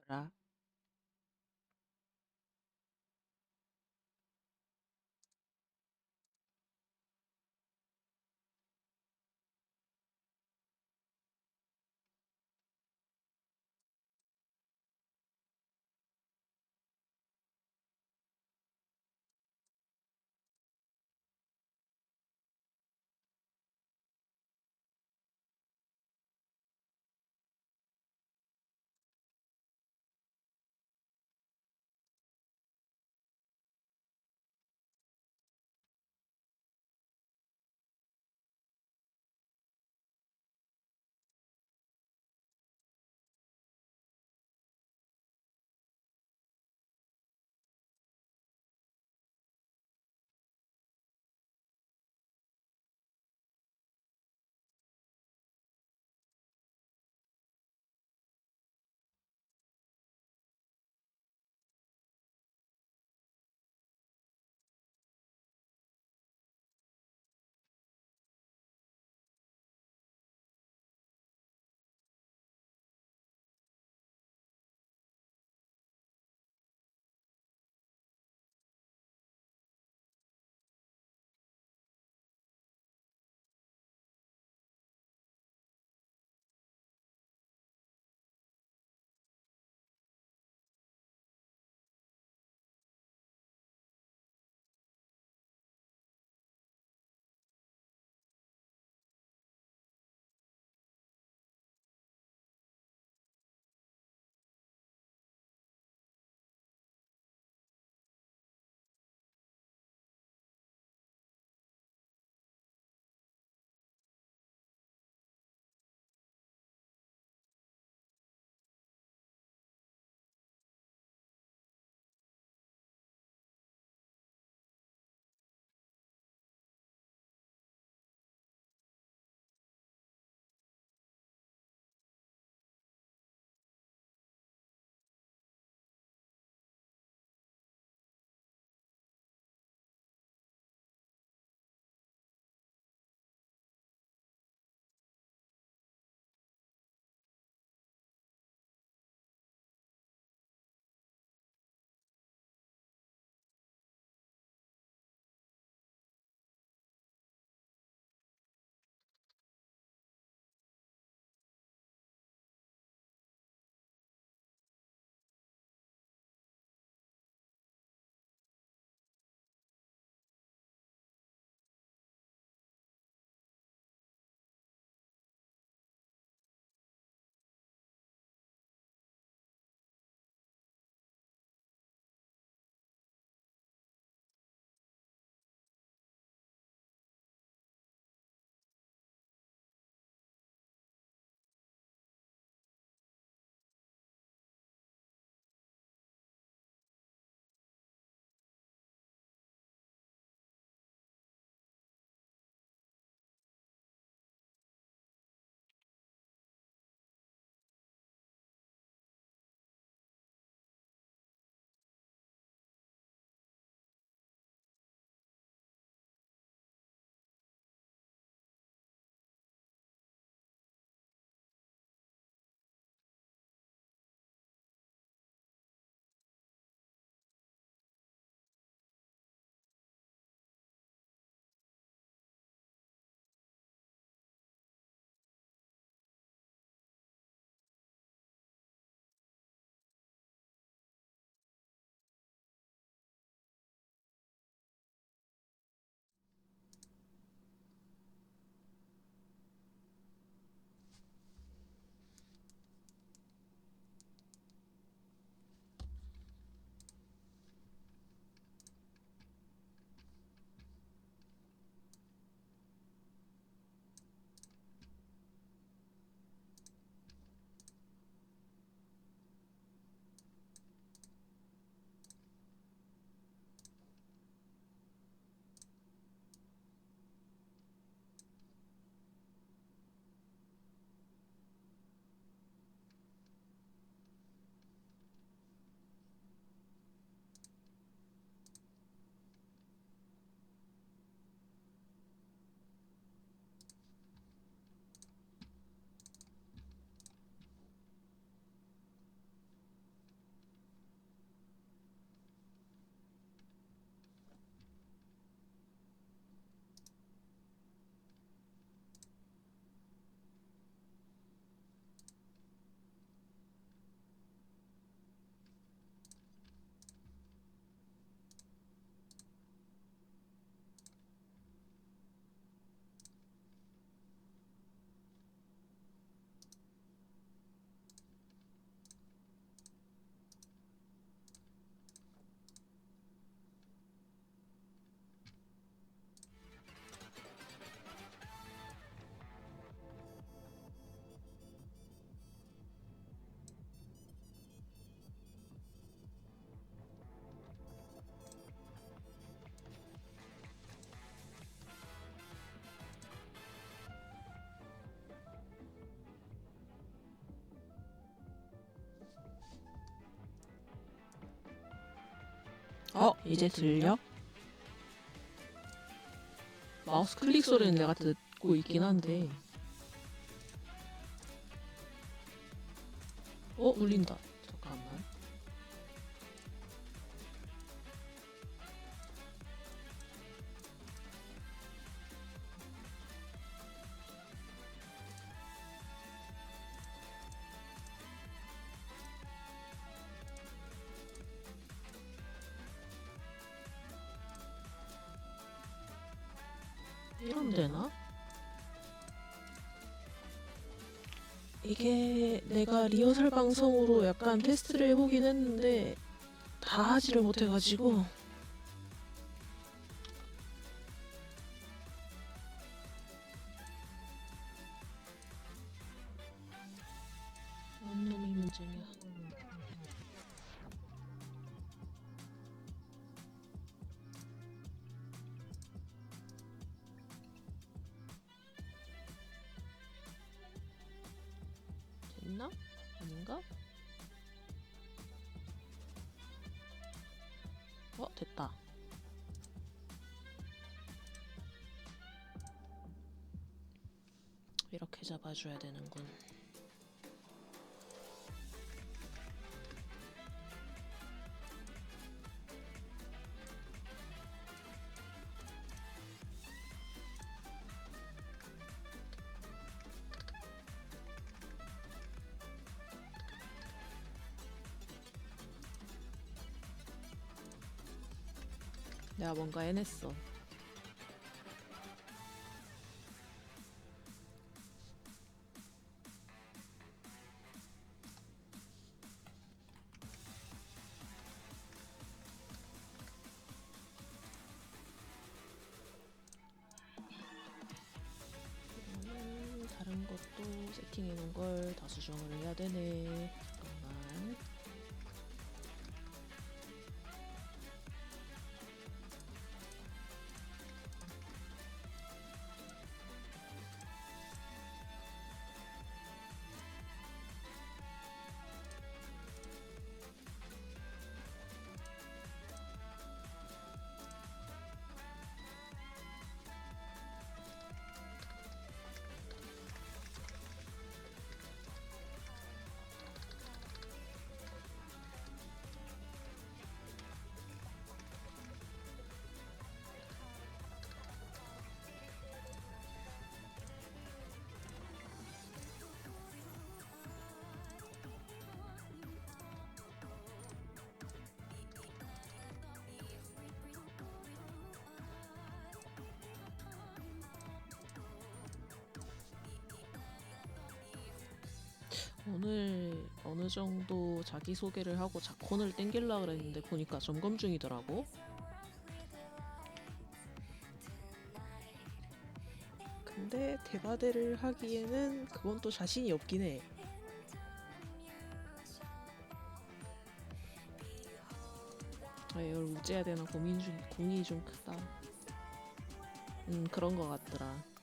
거라. 이제 들려? 마우스 클릭 소리는 내가 듣고 있긴 한데. 울린다. 잠깐만. 이러면 되나? 이게 내가 리허설 방송으로 약간 테스트를 해보긴 했는데 다 하지를 못해가지고. 뭔 놈이 문제냐. 됐나? 아닌가? 됐다. 이렇게 잡아줘야 되는군. 내가 뭔가 해냈어. 다른 것도 세팅해놓은 걸 다 수정을 해야 되네. 잠깐만. 오늘 어느 정도 자기소개를 하고 자콘을 땡기려고 그랬는데 보니까 점검 중이더라고. 근데 대바대를 하기에는 그건 또 자신이 없긴 해. 이걸 우째야 되나 고민이 좀 크다. 그런 거 같더라.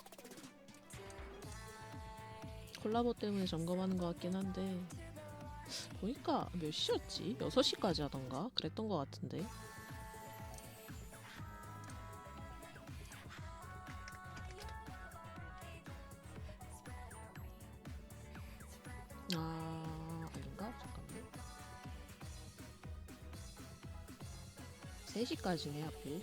콜라보 때문에 점검하는 것 같긴 한데 보니까 몇 시였지? 6시까지 하던가? 그랬던 것 같은데. 아닌가? 잠깐만. 3시까지네 하필.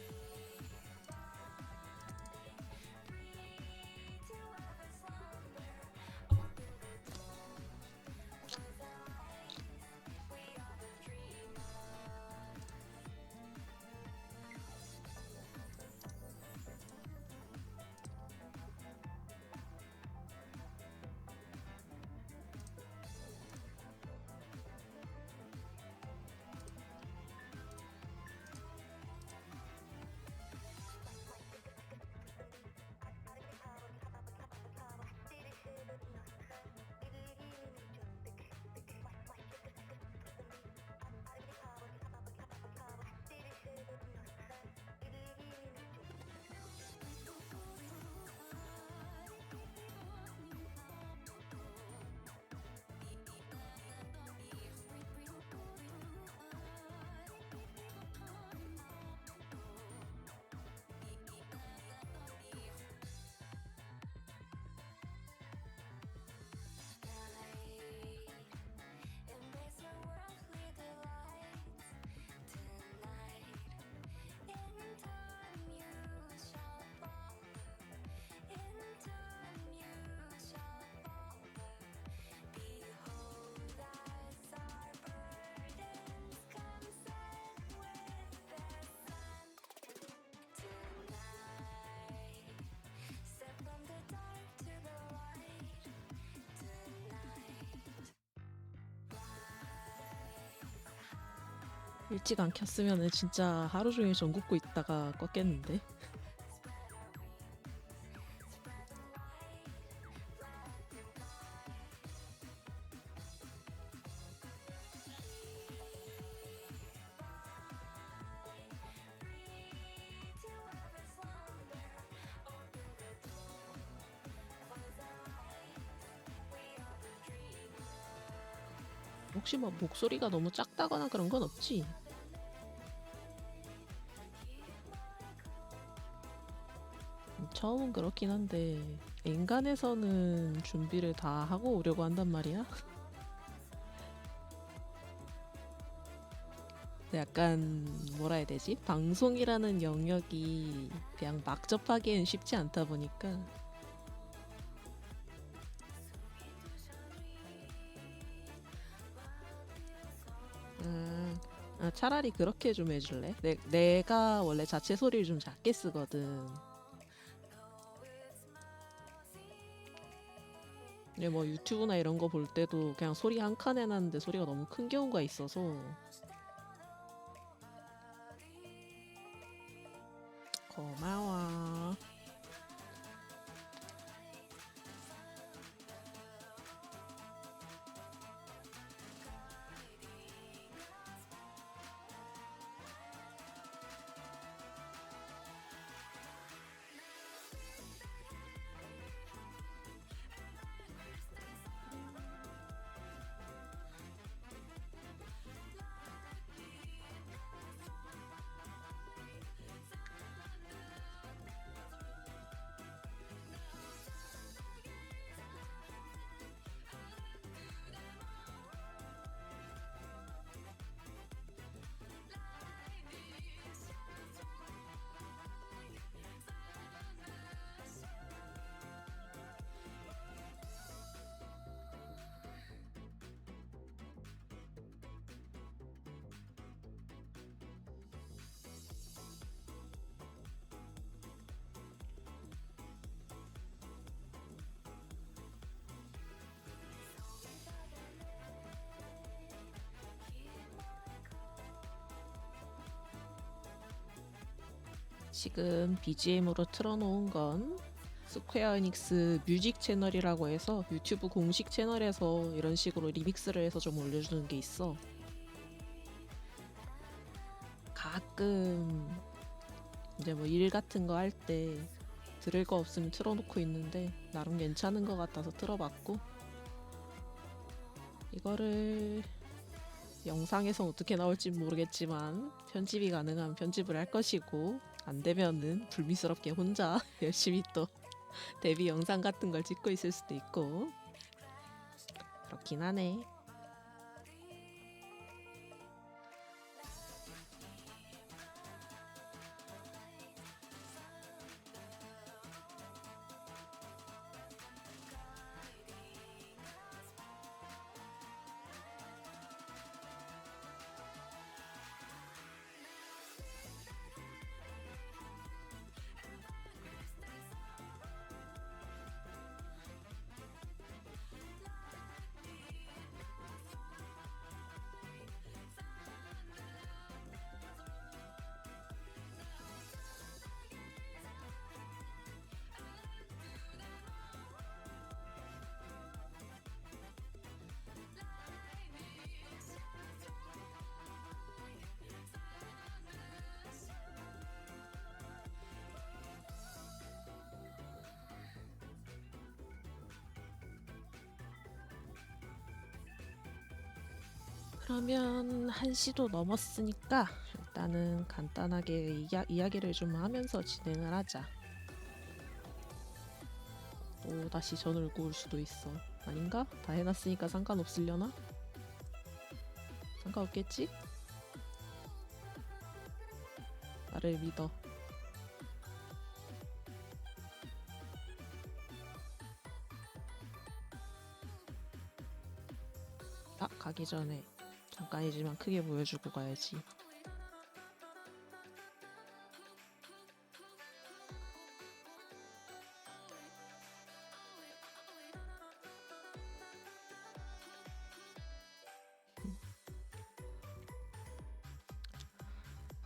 일찍 안 켰으면은 진짜 하루 종일 전 굽고 있다가 껐겠는데. 혹시 뭐 목소리가 너무 작다거나 그런 건 없지? 처음은 그렇긴 한데 인간에서는 준비를 다 하고 오려고 한단 말이야. 근데 약간 뭐라 해야 되지? 방송이라는 영역이 그냥 막 접하기엔 쉽지 않다 보니까 차라리 그렇게 좀 해줄래? 내가 원래 자체 소리를 좀 작게 쓰거든. 근데 뭐 유튜브나 이런 거 볼 때도 그냥 소리 한 칸 해놨는데 소리가 너무 큰 경우가 있어서 고마워. 지금 BGM으로 틀어놓은 건 스퀘어 에닉스 뮤직 채널이라고 해서 유튜브 공식 채널에서 이런 식으로 리믹스를 해서 좀 올려주는 게 있어. 가끔 이제 뭐 일 같은 거 할 때 들을 거 없으면 틀어놓고 있는데 나름 괜찮은 거 같아서 틀어봤고, 이거를 영상에서 어떻게 나올지 모르겠지만 편집이 가능하면 편집을 할 것이고, 안 되면은 불미스럽게 혼자 열심히 또 데뷔 영상 같은 걸 찍고 있을 수도 있고 그렇긴 하네. 그러면 1시도 넘었으니까 일단은 간단하게 이야기를 좀 하면서 진행을 하자. 또 다시 전화 올고 올 수도 있어. 아닌가? 다 해놨으니까 상관없으려나? 상관없겠지? 나를 믿어. 가기 전에 잠깐이지만 크게 보여주고 가야지.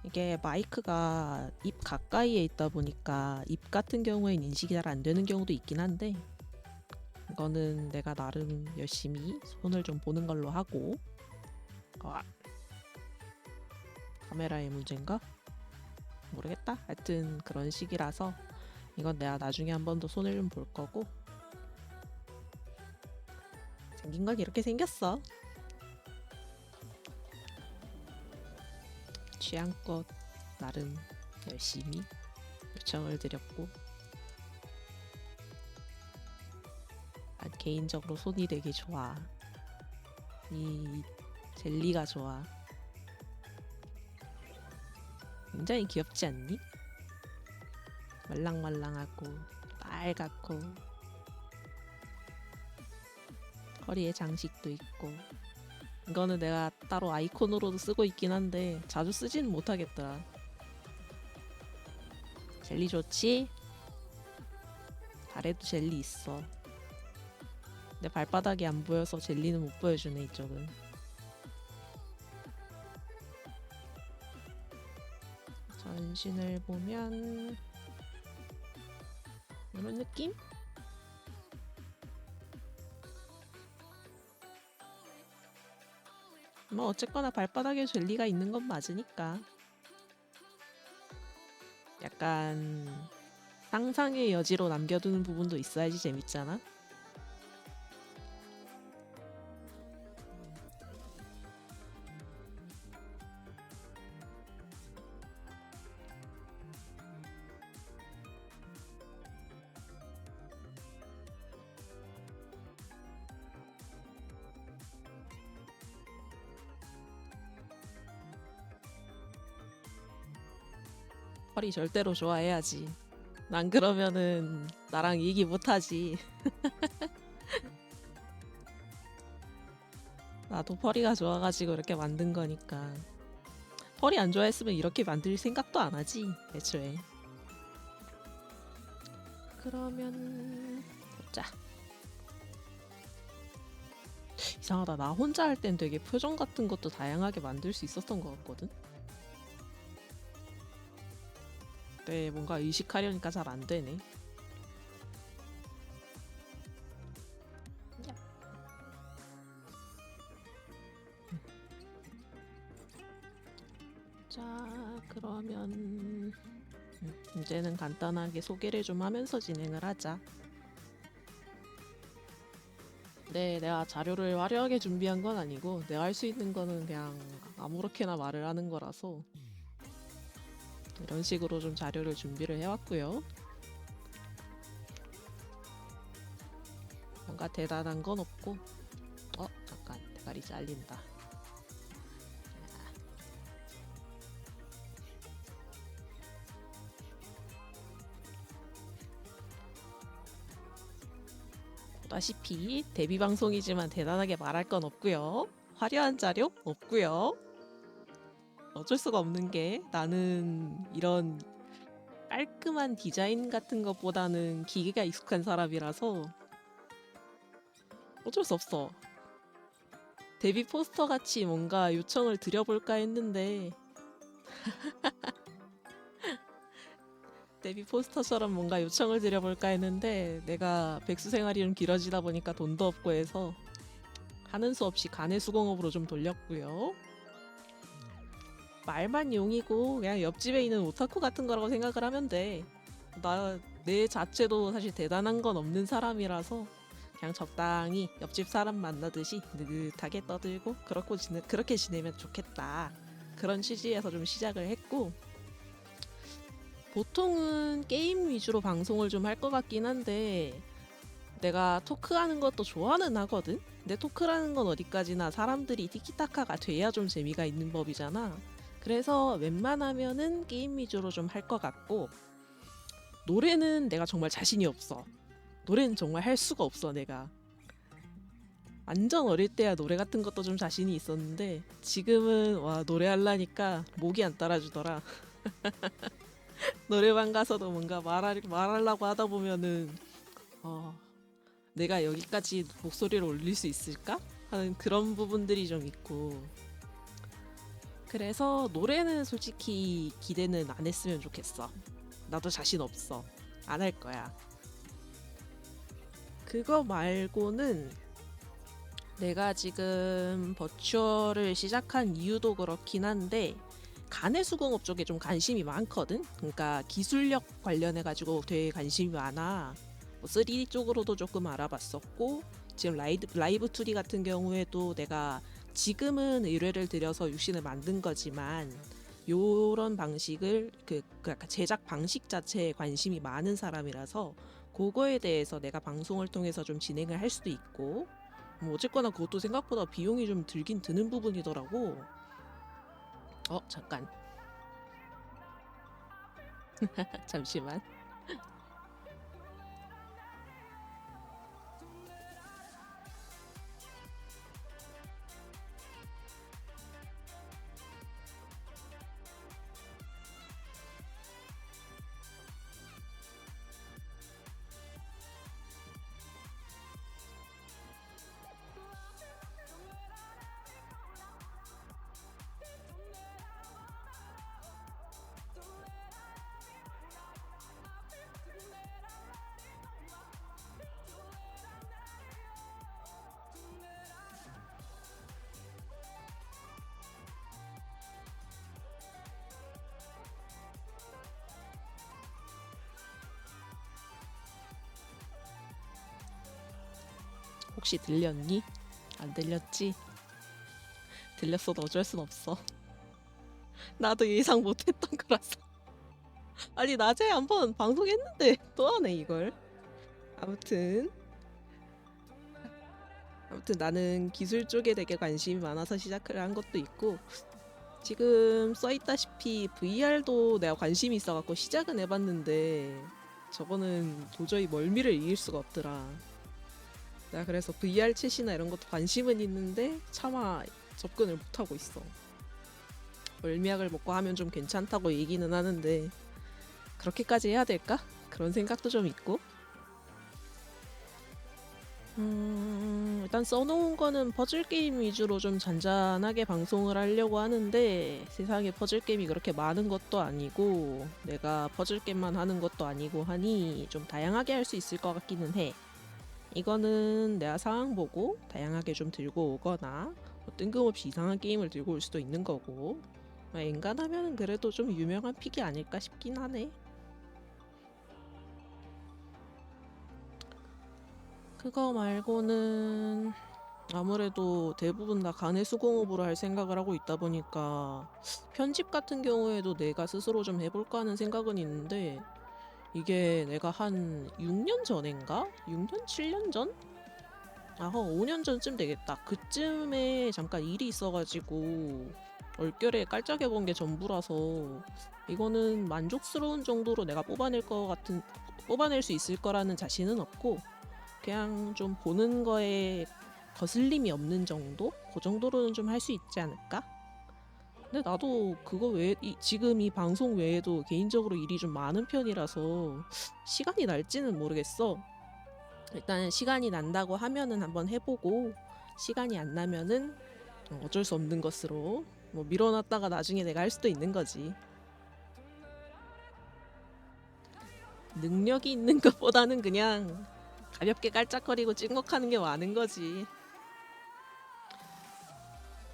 이게 마이크가 입 가까이에 있다 보니까 입 같은 경우엔 인식이 잘 안 되는 경우도 있긴 한데, 이거는 내가 나름 열심히 손을 좀 보는 걸로 하고. 아, 카메라의 문제인가? 모르겠다. 하여튼 그런 식이라서 이건 내가 나중에 한 번 더 손을 좀 볼 거고. 생긴 건 이렇게 생겼어. 취향껏 나름 열심히 요청을 드렸고, 난 개인적으로 손이 되게 좋아. 이 젤리가 좋아. 굉장히 귀엽지 않니? 말랑말랑하고 빨갛고 허리에 장식도 있고. 이거는 내가 따로 아이콘으로도 쓰고 있긴 한데 자주 쓰지는 못하겠더라. 젤리 좋지? 발에도 젤리 있어. 내 발바닥이 안 보여서 젤리는 못 보여주네, 이쪽은. 전신을 보면 이런 느낌? 뭐 어쨌거나 발바닥에 젤리가 있는 건 맞으니까. 약간 상상의 여지로 남겨두는 부분도 있어야지 재밌잖아. 펄이 절대로 좋아해야지. 난 그러면은 나랑 얘기 못하지. 나도 펄이가 좋아가지고 이렇게 만든 거니까. 펄이 안 좋아했으면 이렇게 만들 생각도 안 하지, 애초에. 그러면 보자. 이상하다. 나 혼자 할 땐 되게 표정 같은 것도 다양하게 만들 수 있었던 것 같거든. 네, 뭔가 의식하려니까 잘 안 되네. 자, 그러면 이제는 간단하게 소개를 좀 하면서 진행을 하자. 네, 내가 자료를 화려하게 준비한 건 아니고 내가 할 수 있는 거는 그냥 아무렇게나 말을 하는 거라서 이런 식으로 좀 자료를 준비를 해왔고요. 뭔가 대단한 건 없고. 잠깐, 대가리 잘린다. 보다시피 데뷔 방송이지만 대단하게 말할 건 없고요. 화려한 자료 없고요. 어쩔 수가 없는 게 나는 이런 깔끔한 디자인 같은 것보다는 기계가 익숙한 사람이라서 어쩔 수 없어. 데뷔 포스터 같이 뭔가 요청을 드려볼까 했는데 데뷔 포스터처럼 뭔가 요청을 드려볼까 했는데 내가 백수 생활이 좀 길어지다 보니까 돈도 없고 해서 하는 수 없이 가내 수공업으로 좀 돌렸고요. 말만 용이고 그냥 옆집에 있는 오타쿠 같은 거라고 생각을 하면 돼. 내 자체도 사실 대단한 건 없는 사람이라서 그냥 적당히 옆집 사람 만나듯이 느긋하게 떠들고 그렇게 지내면 좋겠다. 그런 취지에서 좀 시작을 했고, 보통은 게임 위주로 방송을 좀 할 것 같긴 한데 내가 토크하는 것도 좋아는 하거든? 근데 토크라는 건 어디까지나 사람들이 티키타카가 돼야 좀 재미가 있는 법이잖아. 그래서 웬만하면은 게임 위주로 좀 할 것 같고, 노래는 내가 정말 자신이 없어. 노래는 정말 할 수가 없어, 내가. 완전 어릴 때야 노래 같은 것도 좀 자신이 있었는데 지금은 와, 노래하려니까 목이 안 따라주더라. 노래방 가서도 뭔가 말하려고 하다 보면은 내가 여기까지 목소리를 올릴 수 있을까? 하는 그런 부분들이 좀 있고, 그래서 노래는 솔직히 기대는 안 했으면 좋겠어. 나도 자신 없어. 안 할 거야. 그거 말고는 내가 지금 버추얼을 시작한 이유도 그렇긴 한데 간의 수공업 쪽에 좀 관심이 많거든. 그러니까 기술력 관련해 가지고 되게 관심이 많아. 뭐 3D 쪽으로도 조금 알아봤었고 지금 라이브 2D 같은 경우에도 내가 지금은 의뢰를 들여서 유신을 만든 거지만 요런 방식을 그 약간 제작 방식 자체에 관심이 많은 사람이라서 그거에 대해서 내가 방송을 통해서 좀 진행을 할 수도 있고 뭐 어쨌거나 그것도 생각보다 비용이 좀 들긴 드는 부분이더라고. 잠깐. 잠시만. 혹시 들렸니? 안 들렸지? 들렸어도 어쩔 순 없어. 나도 예상 못했던 거라서. 아니 낮에 한번 방송했는데 또 하네 이걸. 아무튼 나는 기술 쪽에 되게 관심이 많아서 시작을 한 것도 있고 지금 써있다시피 VR도 내가 관심이 있어갖고 시작은 해봤는데 저거는 도저히 멀미를 이길 수가 없더라. 내가 그래서 VR 챗이나 이런 것도 관심은 있는데 차마 접근을 못하고 있어. 멀미약을 먹고 하면 좀 괜찮다고 얘기는 하는데 그렇게까지 해야 될까? 그런 생각도 좀 있고 일단 써놓은 거는 퍼즐게임 위주로 좀 잔잔하게 방송을 하려고 하는데 세상에 퍼즐게임이 그렇게 많은 것도 아니고 내가 퍼즐게임만 하는 것도 아니고 하니 좀 다양하게 할 수 있을 것 같기는 해. 이거는 내가 상황 보고 다양하게 좀 들고 오거나 뭐 뜬금없이 이상한 게임을 들고 올 수도 있는 거고 엔간하면 그래도 좀 유명한 픽이 아닐까 싶긴 하네. 그거 말고는 아무래도 대부분 다 간의 수공업으로 할 생각을 하고 있다 보니까 편집 같은 경우에도 내가 스스로 좀 해볼까 하는 생각은 있는데 이게 내가 한 6년 전인가? 6년? 7년 전? 5년 전쯤 되겠다. 그쯤에 잠깐 일이 있어가지고 얼결에 깔짝해본 게 전부라서 이거는 만족스러운 정도로 내가 뽑아낼 수 있을 거라는 자신은 없고 그냥 좀 보는 거에 거슬림이 없는 정도? 그 정도로는 좀 할 수 있지 않을까? 근데 나도 그거 외에 지금 이 방송 외에도 개인적으로 일이 좀 많은 편이라서 시간이 날지는 모르겠어. 일단 시간이 난다고 하면은 한번 해보고 시간이 안 나면은 어쩔 수 없는 것으로 뭐 밀어놨다가 나중에 내가 할 수도 있는 거지. 능력이 있는 것보다는 그냥 가볍게 깔짝거리고 찍먹하는 게 많은 거지.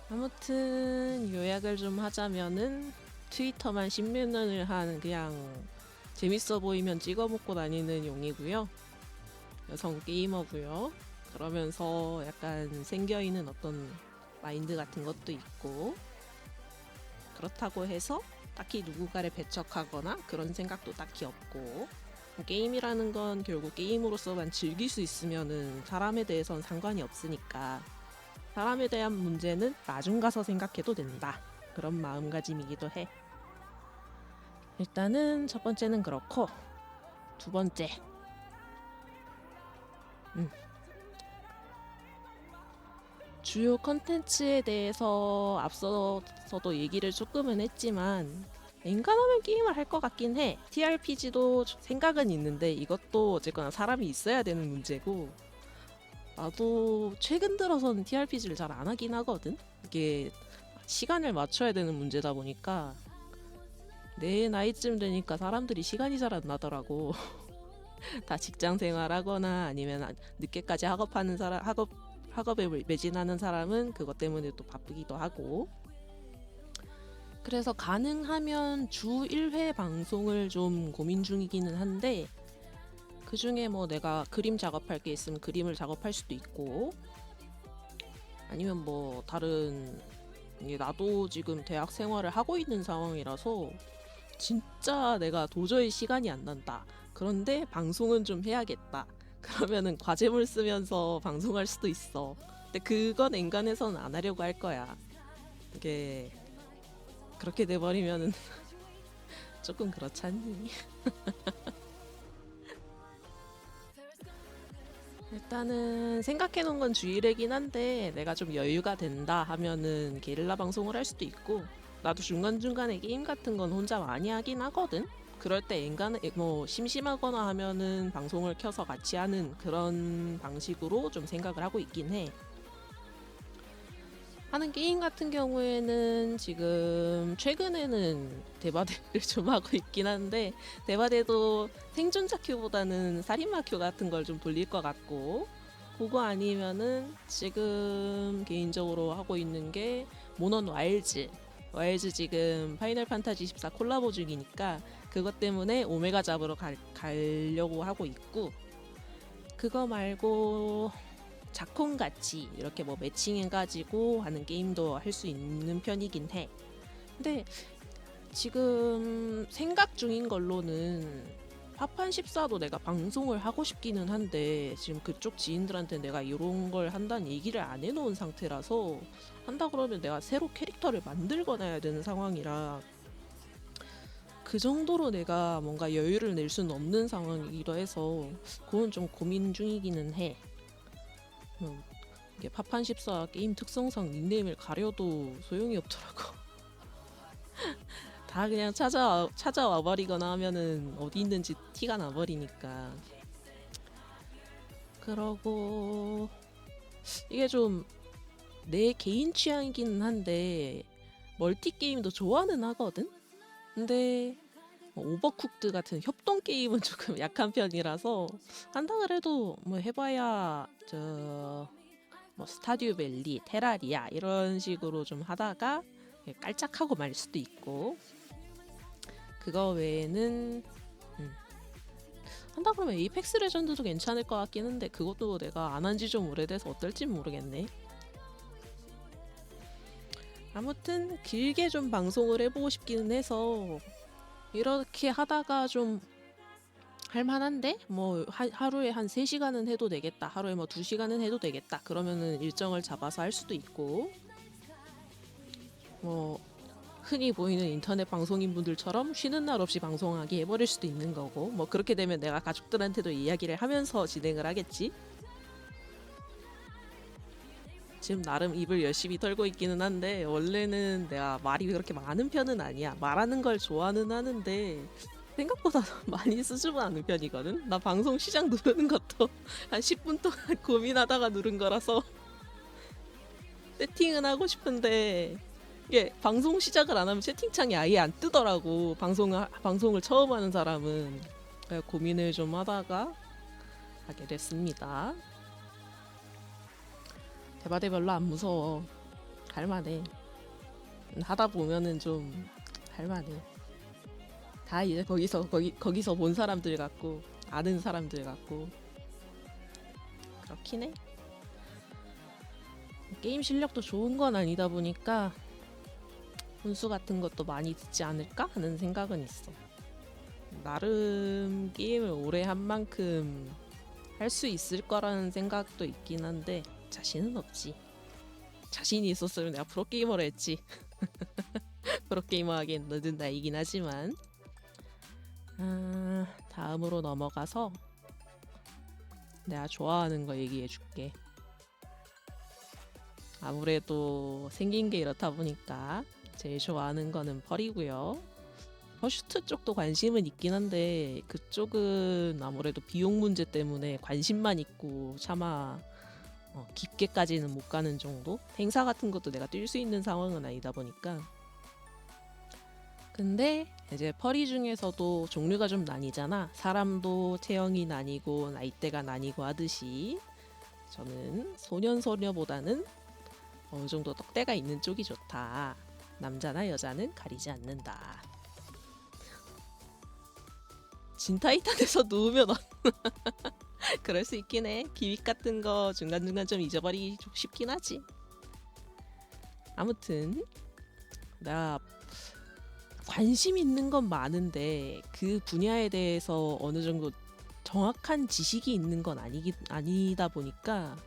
아무튼 요약을 좀 하자면은 트위터만 10몇 년을 한 그냥 재밌어 보이면 찍어먹고 다니는 용이고요. 여성 게이머고요. 그러면서 약간 생겨있는 어떤 마인드 같은 것도 있고 그렇다고 해서 딱히 누군가를 배척하거나 그런 생각도 딱히 없고 게임이라는 건 결국 게임으로서만 즐길 수 있으면은 사람에 대해선 상관이 없으니까 사람에 대한 문제는 나중 가서 생각해도 된다. 그런 마음가짐이기도 해. 일단은 첫 번째는 그렇고 두 번째 주요 컨텐츠에 대해서 앞서서도 얘기를 조금은 했지만 엔간하면 게임을 할 것 같긴 해. TRPG도 생각은 있는데 이것도 어쨌거나 사람이 있어야 되는 문제고 나도 최근 들어서는 TRPG를 잘 안 하긴 하거든. 이게 시간을 맞춰야 되는 문제다 보니까 내 나이쯤 되니까 사람들이 시간이 잘 안 나더라고. 다 직장 생활하거나 아니면 늦게까지 학업하는 사람, 학업에 매진하는 사람은 그것 때문에 또 바쁘기도 하고. 그래서 가능하면 주 1회 방송을 좀 고민 중이기는 한데, 그 중에 뭐 내가 그림 작업할 게 있으면 그림을 작업할 수도 있고, 아니면 뭐 다른, 이게 나도 지금 대학 생활을 하고 있는 상황이라서 진짜 내가 도저히 시간이 안 난다. 그런데 방송은 좀 해야겠다. 그러면은 과제물 쓰면서 방송할 수도 있어. 근데 그건 엔간해서는 안 하려고 할 거야. 이게 그렇게 돼버리면은 조금 그렇지 않니? 일단은 생각해 놓은 건 주일이긴 한데 내가 좀 여유가 된다 하면은 게릴라 방송을 할 수도 있고, 나도 중간중간에 게임 같은 건 혼자 많이 하긴 하거든. 그럴 때 엔간해 뭐 심심하거나 하면은 방송을 켜서 같이 하는 그런 방식으로 좀 생각을 하고 있긴 해. 하는 게임 같은 경우에는 지금 최근에는 대바대를 좀 하고 있긴 한데, 대바대도 생존자 큐보다는 살인마 큐 같은 걸 좀 돌릴 것 같고, 그거 아니면은 지금 개인적으로 하고 있는 게 모넌 와일즈. 와일즈 지금 파이널 판타지 14 콜라보 중이니까 그것 때문에 오메가 잡으러 가려고 하고 있고, 그거 말고 작품 같이 이렇게 뭐 매칭해가지고 하는 게임도 할 수 있는 편이긴 해. 근데 지금 생각 중인 걸로는 파판 14도 내가 방송을 하고 싶기는 한데, 지금 그쪽 지인들한테 내가 이런 걸 한다는 얘기를 안 해놓은 상태라서, 한다 그러면 내가 새로 캐릭터를 만들거나 해야 되는 상황이라 그 정도로 내가 뭔가 여유를 낼 수는 없는 상황이기도 해서 그건 좀 고민 중이기는 해. 이게 파판 14 게임 특성상 닉네임을 가려도 소용이 없더라고. 다 그냥 찾아와 버리거나 하면은 어디 있는지 티가 나 버리니까. 그러고 이게 좀 내 개인 취향이기는 한데 멀티 게임도 좋아는 하거든. 근데 뭐 오버쿡드 같은 협동 게임은 조금 약한 편이라서, 한다 그래도 뭐 해봐야 뭐 스타듀 밸리, 테라리아 이런 식으로 좀 하다가 깔짝하고 말 수도 있고, 그거 외에는 한다 그러면 에이펙스 레전드도 괜찮을 것 같긴 한데 그것도 내가 안 한 지 좀 오래돼서 어떨지 모르겠네. 아무튼 길게 좀 방송을 해보고 싶기는 해서, 이렇게 하다가 좀 할만한데 뭐 하루에 한 3시간은 해도 되겠다, 하루에 뭐 2시간은 해도 되겠다, 그러면은 일정을 잡아서 할 수도 있고, 뭐 흔히 보이는 인터넷 방송인 분들처럼 쉬는 날 없이 방송하게 해버릴 수도 있는 거고, 뭐 그렇게 되면 내가 가족들한테도 이야기를 하면서 진행을 하겠지. 지금 나름 입을 열심히 털고 있기는 한데, 원래는 내가 말이 그렇게 많은 편은 아니야. 말하는 걸 좋아는 하는데 생각보다 많이 쓰지는 않은 편이거든. 나 방송 시작 누르는 것도 한 10분 동안 고민하다가 누른 거라서 세팅은 하고 싶은데, 이게 방송 시작을 안 하면 채팅창이 아예 안 뜨더라고. 방송을 처음 하는 사람은. 그래서 고민을 좀 하다가 하게 됐습니다. 대바대 별로 안 무서워. 할만해. 하다 보면은 좀 할만해. 다 이제 거기서 본 사람들 같고 아는 사람들 같고 그렇긴 해. 게임 실력도 좋은 건 아니다 보니까 분수 같은 것도 많이 듣지 않을까 하는 생각은 있어. 나름 게임을 오래 한 만큼 할 수 있을 거라는 생각도 있긴 한데 자신은 없지. 자신이 있었으면 내가 프로게이머를 했지. 프로게이머 하기엔 늦은 나이긴 하지만. 다음으로 넘어가서 내가 좋아하는 거 얘기해 줄게. 아무래도 생긴 게 이렇다 보니까 제일 좋아하는 거는 펄이고요. 퍼슈트 쪽도 관심은 있긴 한데 그쪽은 아무래도 비용 문제 때문에 관심만 있고 차마 깊게까지는 못 가는 정도? 행사 같은 것도 내가 뛸 수 있는 상황은 아니다 보니까. 근데 이제 펄이 중에서도 종류가 좀 나뉘잖아. 사람도 체형이 나뉘고 나이대가 나뉘고 하듯이 저는 소년소녀보다는 어느 정도 떡대가 있는 쪽이 좋다. 남자나 여자는 가리지 않는다. 진타이탄에서 누우면 그럴 수 있긴 해. 기믹 같은 거 중간중간 좀 잊어버리기 쉽긴 하지. 아무튼 나 관심 있는 건 많은데 그 분야에 대해서 어느 정도 정확한 지식이 있는 건 아니다 보니까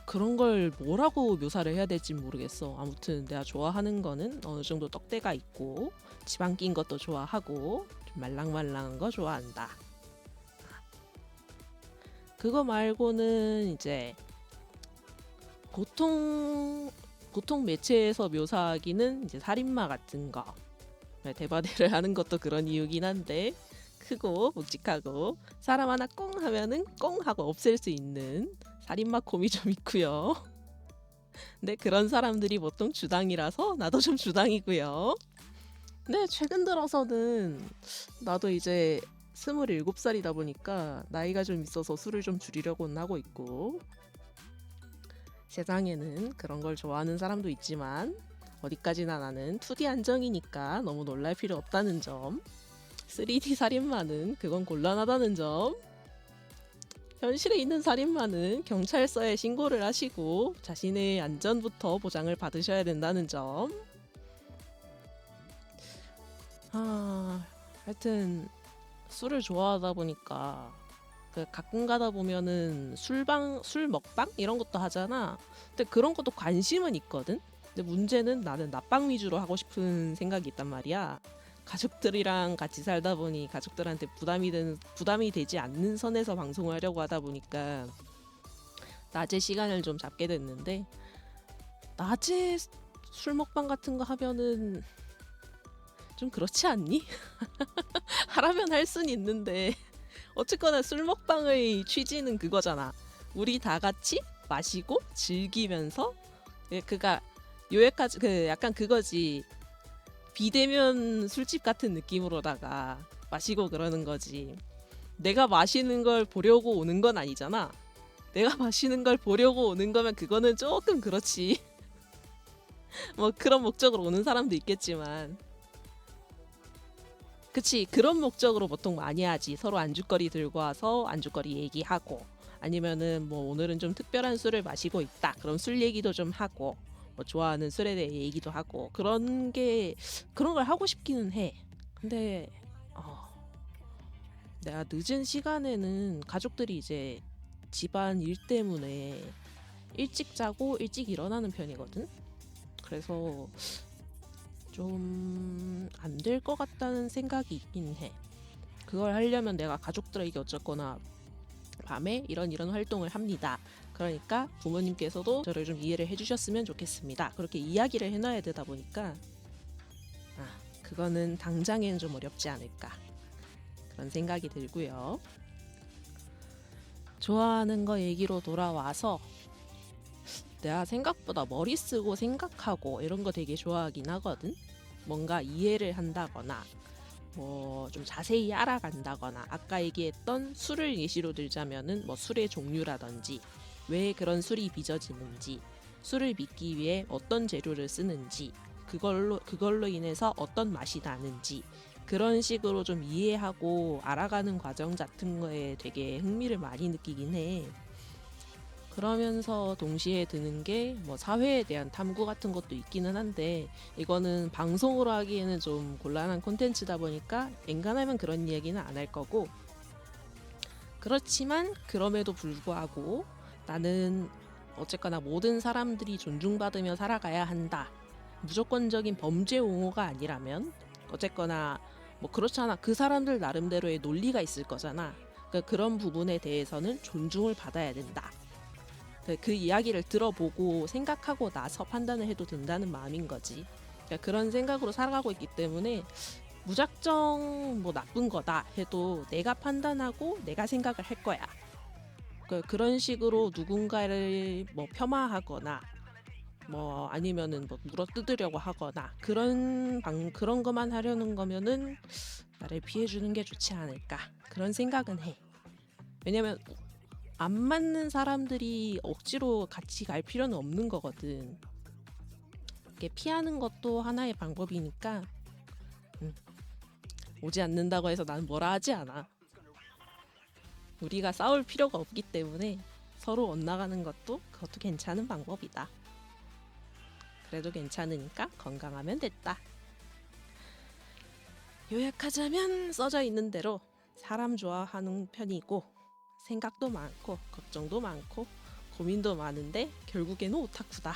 그런 걸 뭐라고 묘사를 해야 될지 모르겠어. 아무튼 내가 좋아하는 거는 어느 정도 떡대가 있고 지방 낀 것도 좋아하고 좀 말랑말랑한 거 좋아한다. 그거 말고는 이제 보통 매체에서 묘사하기는 이제 살인마 같은 거 대바대를 하는 것도 그런 이유긴 한데 크고 묵직하고 사람 하나 꽁 하면은 꽁 하고 없앨 수 있는 살인마 콤이 좀 있고요. 근데 그런 사람들이 보통 주당이라서 나도 좀 주당이고요. 근데 최근 들어서는 나도 이제 27살이다 보니까 나이가 좀 있어서 술을 좀 줄이려고는 하고 있고, 세상에는 그런 걸 좋아하는 사람도 있지만 어디까지나 나는 2D 안정이니까 너무 놀랄 필요 없다는 점, 3D 살인마는 그건 곤란하다는 점, 현실에 있는 살인마는 경찰서에 신고를 하시고 자신의 안전부터 보장을 받으셔야 된다는 점. 하여튼 술을 좋아하다 보니까 가끔 가다 보면은 술 먹방 이런 것도 하잖아. 근데 그런 것도 관심은 있거든. 근데 문제는 나는 낮방 위주로 하고 싶은 생각이 있단 말이야. 가족들이랑 같이 살다 보니 가족들한테 부담이 되지 않는 선에서 방송을 하려고 하다 보니까 낮에 시간을 좀 잡게 됐는데, 낮에 술 먹방 같은 거 하면은 좀 그렇지 않니? 하라면 할 순 있는데 어쨌거나 술 먹방의 취지는 그거잖아. 우리 다 같이 마시고 즐기면서, 그가 요약하지 약간 그거지. 비대면 술집 같은 느낌으로다가 마시고 그러는 거지. 내가 마시는 걸 보려고 오는 건 아니잖아. 내가 마시는 걸 보려고 오는 거면 그거는 조금 그렇지. 뭐 그런 목적으로 오는 사람도 있겠지만, 그치, 그런 목적으로 보통 많이 하지. 서로 안주거리 들고 와서 안주거리 얘기하고, 아니면은 뭐 오늘은 좀 특별한 술을 마시고 있다, 그럼 술 얘기도 좀 하고, 뭐 좋아하는 술에 대해 얘기도 하고, 그런 걸 하고 싶기는 해. 근데 내가 늦은 시간에는 가족들이 이제 집안 일 때문에 일찍 자고 일찍 일어나는 편이거든. 그래서 좀 안 될 것 같다는 생각이 있긴 해. 그걸 하려면 내가 가족들에게 어쨌거나 밤에 이런 활동을 합니다, 그러니까 부모님께서도 저를 좀 이해를 해주셨으면 좋겠습니다, 그렇게 이야기를 해놔야 되다 보니까 그거는 당장엔 좀 어렵지 않을까, 그런 생각이 들고요. 좋아하는 거 얘기로 돌아와서, 내가 생각보다 머리 쓰고 생각하고 이런 거 되게 좋아하긴 하거든. 뭔가 이해를 한다거나 뭐 좀 자세히 알아간다거나, 아까 얘기했던 술을 예시로 들자면은 뭐 술의 종류라든지 왜 그런 술이 빚어지는지, 술을 빚기 위해 어떤 재료를 쓰는지, 그걸로 인해서 어떤 맛이 나는지, 그런 식으로 좀 이해하고 알아가는 과정 같은 거에 되게 흥미를 많이 느끼긴 해. 그러면서 동시에 드는 게 뭐 사회에 대한 탐구 같은 것도 있기는 한데, 이거는 방송으로 하기에는 좀 곤란한 콘텐츠다 보니까 엔간하면 그런 이야기는 안 할 거고, 그렇지만 그럼에도 불구하고 나는 어쨌거나 모든 사람들이 존중받으며 살아가야 한다, 무조건적인 범죄 옹호가 아니라면 어쨌거나 뭐 그렇잖아. 그 사람들 나름대로의 논리가 있을 거잖아. 그러니까 그런 부분에 대해서는 존중을 받아야 된다. 그 이야기를 들어보고 생각하고 나서 판단을 해도 된다는 마음인 거지. 그러니까 그런 생각으로 살아가고 있기 때문에 무작정 뭐 나쁜 거다 해도 내가 판단하고 내가 생각을 할 거야. 그런 식으로 누군가를 뭐 폄하하거나 뭐 아니면은 뭐 물어뜯으려고 하거나 그런 것만 하려는 거면은 나를 피해주는 게 좋지 않을까 그런 생각은 해. 왜냐면 안 맞는 사람들이 억지로 같이 갈 필요는 없는 거거든. 이게 피하는 것도 하나의 방법이니까 오지 않는다고 해서 난 뭐라 하지 않아. 우리가 싸울 필요가 없기 때문에 서로 엇나가는 그것도 괜찮은 방법이다. 그래도 괜찮으니까 건강하면 됐다. 요약하자면 써져 있는 대로 사람 좋아하는 편이고 생각도 많고 걱정도 많고 고민도 많은데 결국에는 오타쿠다.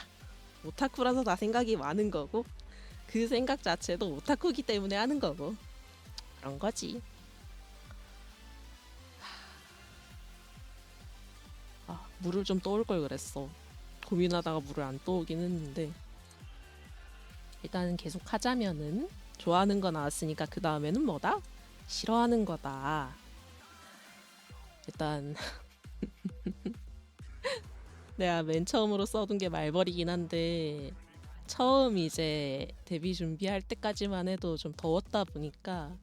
오타쿠라서 다 생각이 많은 거고 그 생각 자체도 오타쿠기 때문에 하는 거고 그런 거지. 물을 좀 떠올 걸 그랬어. 고민하다가 물을 안 떠오긴 했는데 일단 계속 하자면은 좋아하는 거 나왔으니까 그 다음에는 뭐다? 싫어하는 거다. 일단 내가 맨 처음으로 써둔 게 말벌이긴 한데 처음 이제 데뷔 준비할 때까지만 해도 좀 더웠다 보니까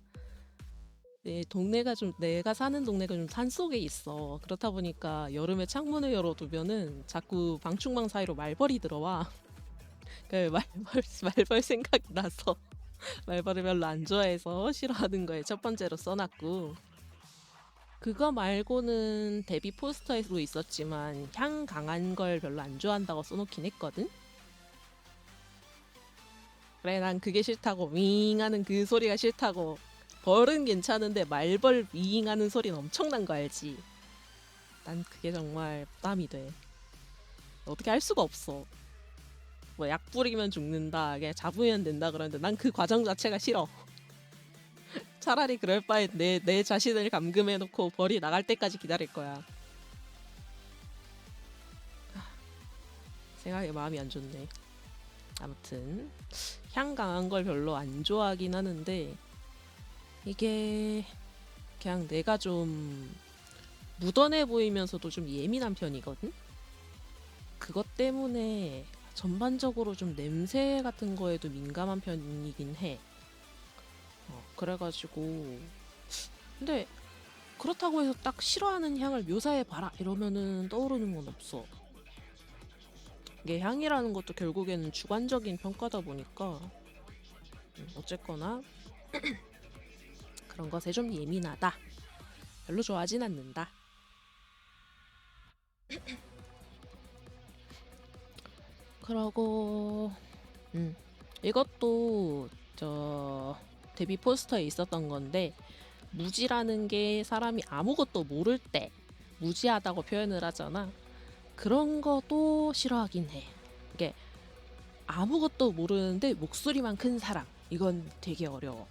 내가 사는 동네가 좀 산속에 있어. 그렇다 보니까 여름에 창문을 열어두면은 자꾸 방충망 사이로 말벌이 들어와. 그 말벌 생각이 나서 말벌을 별로 안 좋아해서 싫어하는 거에 첫 번째로 써놨고 그거 말고는 데뷔 포스터에도 있었지만 향 강한 걸 별로 안 좋아한다고 써놓긴 했거든. 그래 난 그게 싫다고 윙 하는 그 소리가 싫다고. 벌은 괜찮은데 말벌 윙 하는 소리는 엄청난 거 알지. 난 그게 정말 부담이 돼. 어떻게 할 수가 없어. 뭐 약 뿌리면 죽는다 그냥 잡으면 된다 그러는데 난 그 과정 자체가 싫어. 차라리 그럴 바에 내 자신을 감금해놓고 벌이 나갈 때까지 기다릴 거야. 생각에 마음이 안 좋네. 아무튼 향 강한 걸 별로 안 좋아하긴 하는데 이게 그냥 내가 좀 무던해 보이면서도 좀 예민한 편이거든. 그것 때문에 전반적으로 좀 냄새 같은 거에도 민감한 편이긴 해. 그래가지고 근데 그렇다고 해서 딱 싫어하는 향을 묘사해봐라 이러면은 떠오르는 건 없어. 이게 향이라는 것도 결국에는 주관적인 평가다 보니까 어쨌거나 그런 것에 좀 예민하다. 별로 좋아하진 않는다. 그러고 이것도 저 데뷔 포스터에 있었던 건데 무지라는 게 사람이 아무것도 모를 때 무지하다고 표현을 하잖아. 그런 것도 싫어하긴 해. 이게 아무것도 모르는데 목소리만 큰 사람 이건 되게 어려워.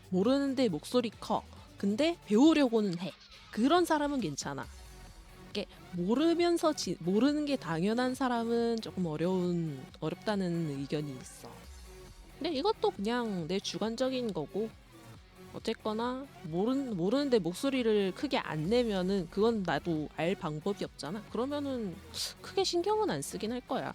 모르는데 목소리 커. 근데 배우려고는 해. 그런 사람은 괜찮아. 이게 모르는 게 당연한 사람은 조금 어렵다는 의견이 있어. 근데 이것도 그냥 내 주관적인 거고 어쨌거나 모르는데 목소리를 크게 안 내면은 그건 나도 알 방법이 없잖아. 그러면은 크게 신경은 안 쓰긴 할 거야.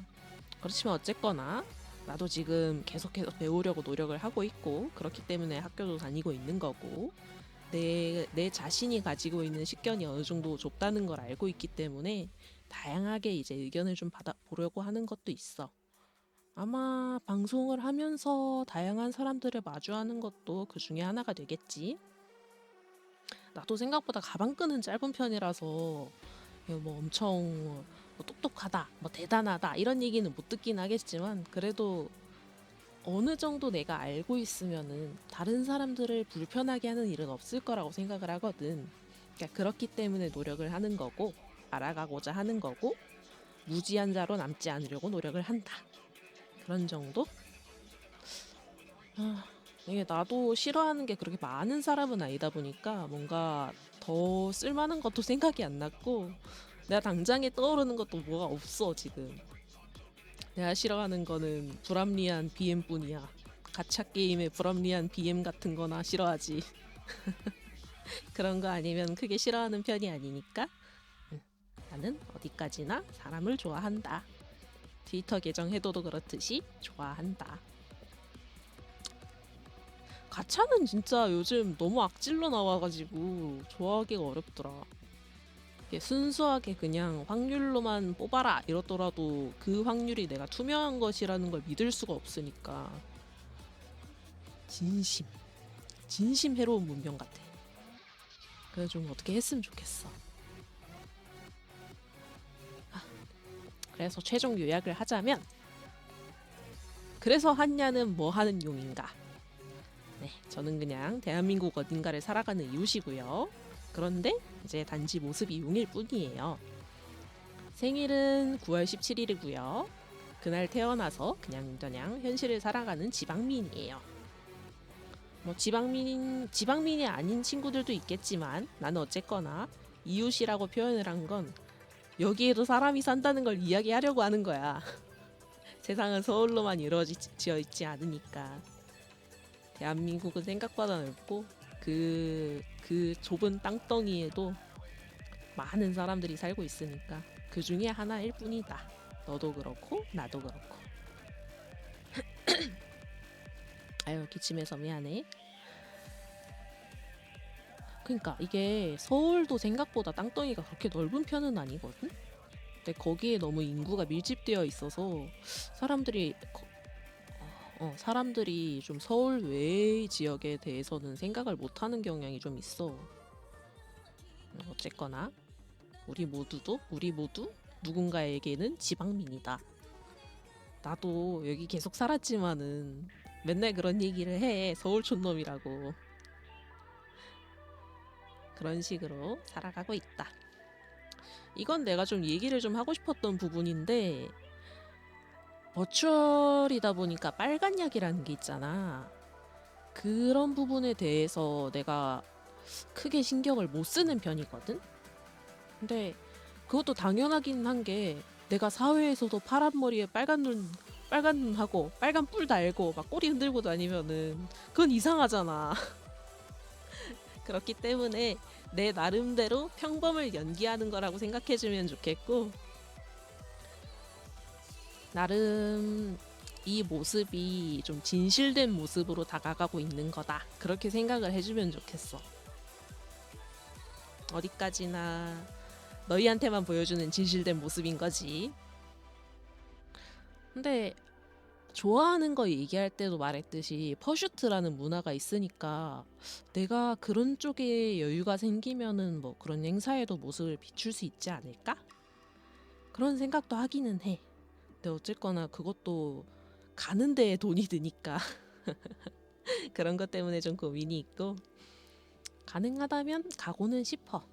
그렇지만 어쨌거나 나도 지금 계속해서 배우려고 노력을 하고 있고 그렇기 때문에 학교도 다니고 있는 거고 내 자신이 가지고 있는 식견이 어느 정도 좁다는 걸 알고 있기 때문에 다양하게 이제 의견을 좀 받아보려고 하는 것도 있어. 아마 방송을 하면서 다양한 사람들을 마주하는 것도 그 중에 하나가 되겠지. 나도 생각보다 가방 끈은 짧은 편이라서 뭐 엄청 뭐 똑똑하다, 뭐 대단하다 이런 얘기는 못 듣긴 하겠지만 그래도 어느 정도 내가 알고 있으면은 다른 사람들을 불편하게 하는 일은 없을 거라고 생각을 하거든. 그러니까 그렇기 때문에 노력을 하는 거고 알아가고자 하는 거고 무지한 자로 남지 않으려고 노력을 한다. 그런 정도? 이게 나도 싫어하는 게 그렇게 많은 사람은 아니다 보니까 뭔가 더 쓸만한 것도 생각이 안 났고 내가 당장에 떠오르는 것도 뭐가 없어 지금. 내가 싫어하는 거는 불합리한 BM뿐이야. 가챠 게임의 불합리한 BM 같은 거나 싫어하지. 그런 거 아니면 크게 싫어하는 편이 아니니까. 나는 어디까지나 사람을 좋아한다. 트위터 계정 해도도 그렇듯이 좋아한다. 가차는 진짜 요즘 너무 악질로 나와가지고 좋아하기가 어렵더라. 이게 순수하게 그냥 확률로만 뽑아라 이렇더라도 그 확률이 내가 투명한 것이라는 걸 믿을 수가 없으니까 진심 해로운 문명 같아. 그래서 좀 어떻게 했으면 좋겠어. 그래서 최종 요약을 하자면, 그래서 한야는 뭐 하는 용인가? 네, 저는 그냥 대한민국 어딘가를 살아가는 이웃이고요. 그런데 이제 단지 모습이 용일 뿐이에요. 생일은 9월 17일이고요. 그날 태어나서 그냥 현실을 살아가는 지방민이에요. 뭐 지방민이 아닌 친구들도 있겠지만 나는 어쨌거나 이웃이라고 표현을 한 건 여기에도 사람이 산다는 걸 이야기하려고 하는 거야. 세상은 서울로만 이루어지어 있지 않으니까. 대한민국은 생각보다 넓고 그 좁은 땅덩이에도 많은 사람들이 살고 있으니까 그 중에 하나일 뿐이다. 너도 그렇고 나도 그렇고. 아유, 기침해서 미안해. 그러니까 이게 서울도 생각보다 땅덩이가 그렇게 넓은 편은 아니거든? 근데 거기에 너무 인구가 밀집되어 있어서 사람들이 좀 서울 외의 지역에 대해서는 생각을 못하는 경향이 좀 있어. 어쨌거나 우리 모두 누군가에게는 지방민이다. 나도 여기 계속 살았지만은 맨날 그런 얘기를 해. 서울 촌놈이라고. 그런 식으로 살아가고 있다. 이건 내가 좀 얘기를 좀 하고 싶었던 부분인데, 버추얼이다 보니까 빨간 약이라는 게 있잖아. 그런 부분에 대해서 내가 크게 신경을 못 쓰는 편이거든? 근데 그것도 당연하긴 한 게, 내가 사회에서도 파란 머리에 빨간 눈 하고 빨간 뿔 달고 막 꼬리 흔들고 다니면은 그건 이상하잖아. 그렇기 때문에 내 나름대로 평범을 연기하는 거라고 생각해주면 좋겠고, 나름 이 모습이 좀 진실된 모습으로 다가가고 있는 거다, 그렇게 생각을 해주면 좋겠어. 어디까지나 너희한테만 보여주는 진실된 모습인 거지. 근데 좋아하는 거 얘기할 때도 말했듯이 퍼슈트라는 문화가 있으니까 내가 그런 쪽에 여유가 생기면은 뭐 그런 행사에도 모습을 비출 수 있지 않을까? 그런 생각도 하기는 해. 근데 어쨌거나 그것도 가는 데에 돈이 드니까 그런 것 때문에 좀 고민이 있고, 가능하다면 가고는 싶어.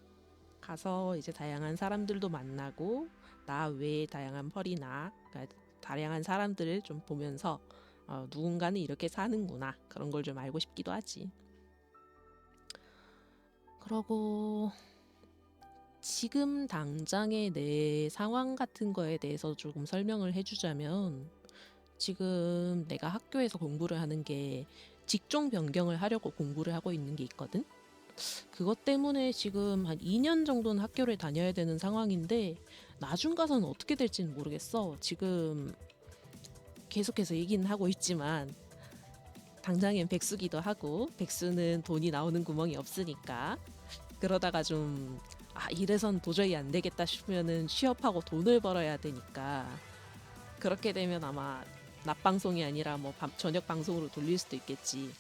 가서 이제 다양한 사람들도 만나고 나 외에 다양한 펄이나 그러니까 다양한 사람들을 좀 보면서 누군가는 이렇게 사는구나, 그런 걸 좀 알고 싶기도 하지. 그러고 지금 당장의 내 상황 같은 거에 대해서 조금 설명을 해주자면, 지금 내가 학교에서 공부를 하는 게 직종 변경을 하려고 공부를 하고 있는 게 있거든. 그것 때문에 지금 한 2년 정도는 학교를 다녀야 되는 상황인데, 나중 가서는 어떻게 될지는 모르겠어. 지금 계속해서 얘기는 하고 있지만 당장엔 백수기도 하고, 백수는 돈이 나오는 구멍이 없으니까, 그러다가 좀 이래선 도저히 안 되겠다 싶으면은 취업하고 돈을 벌어야 되니까, 그렇게 되면 아마 낮 방송이 아니라 뭐 저녁 방송으로 돌릴 수도 있겠지.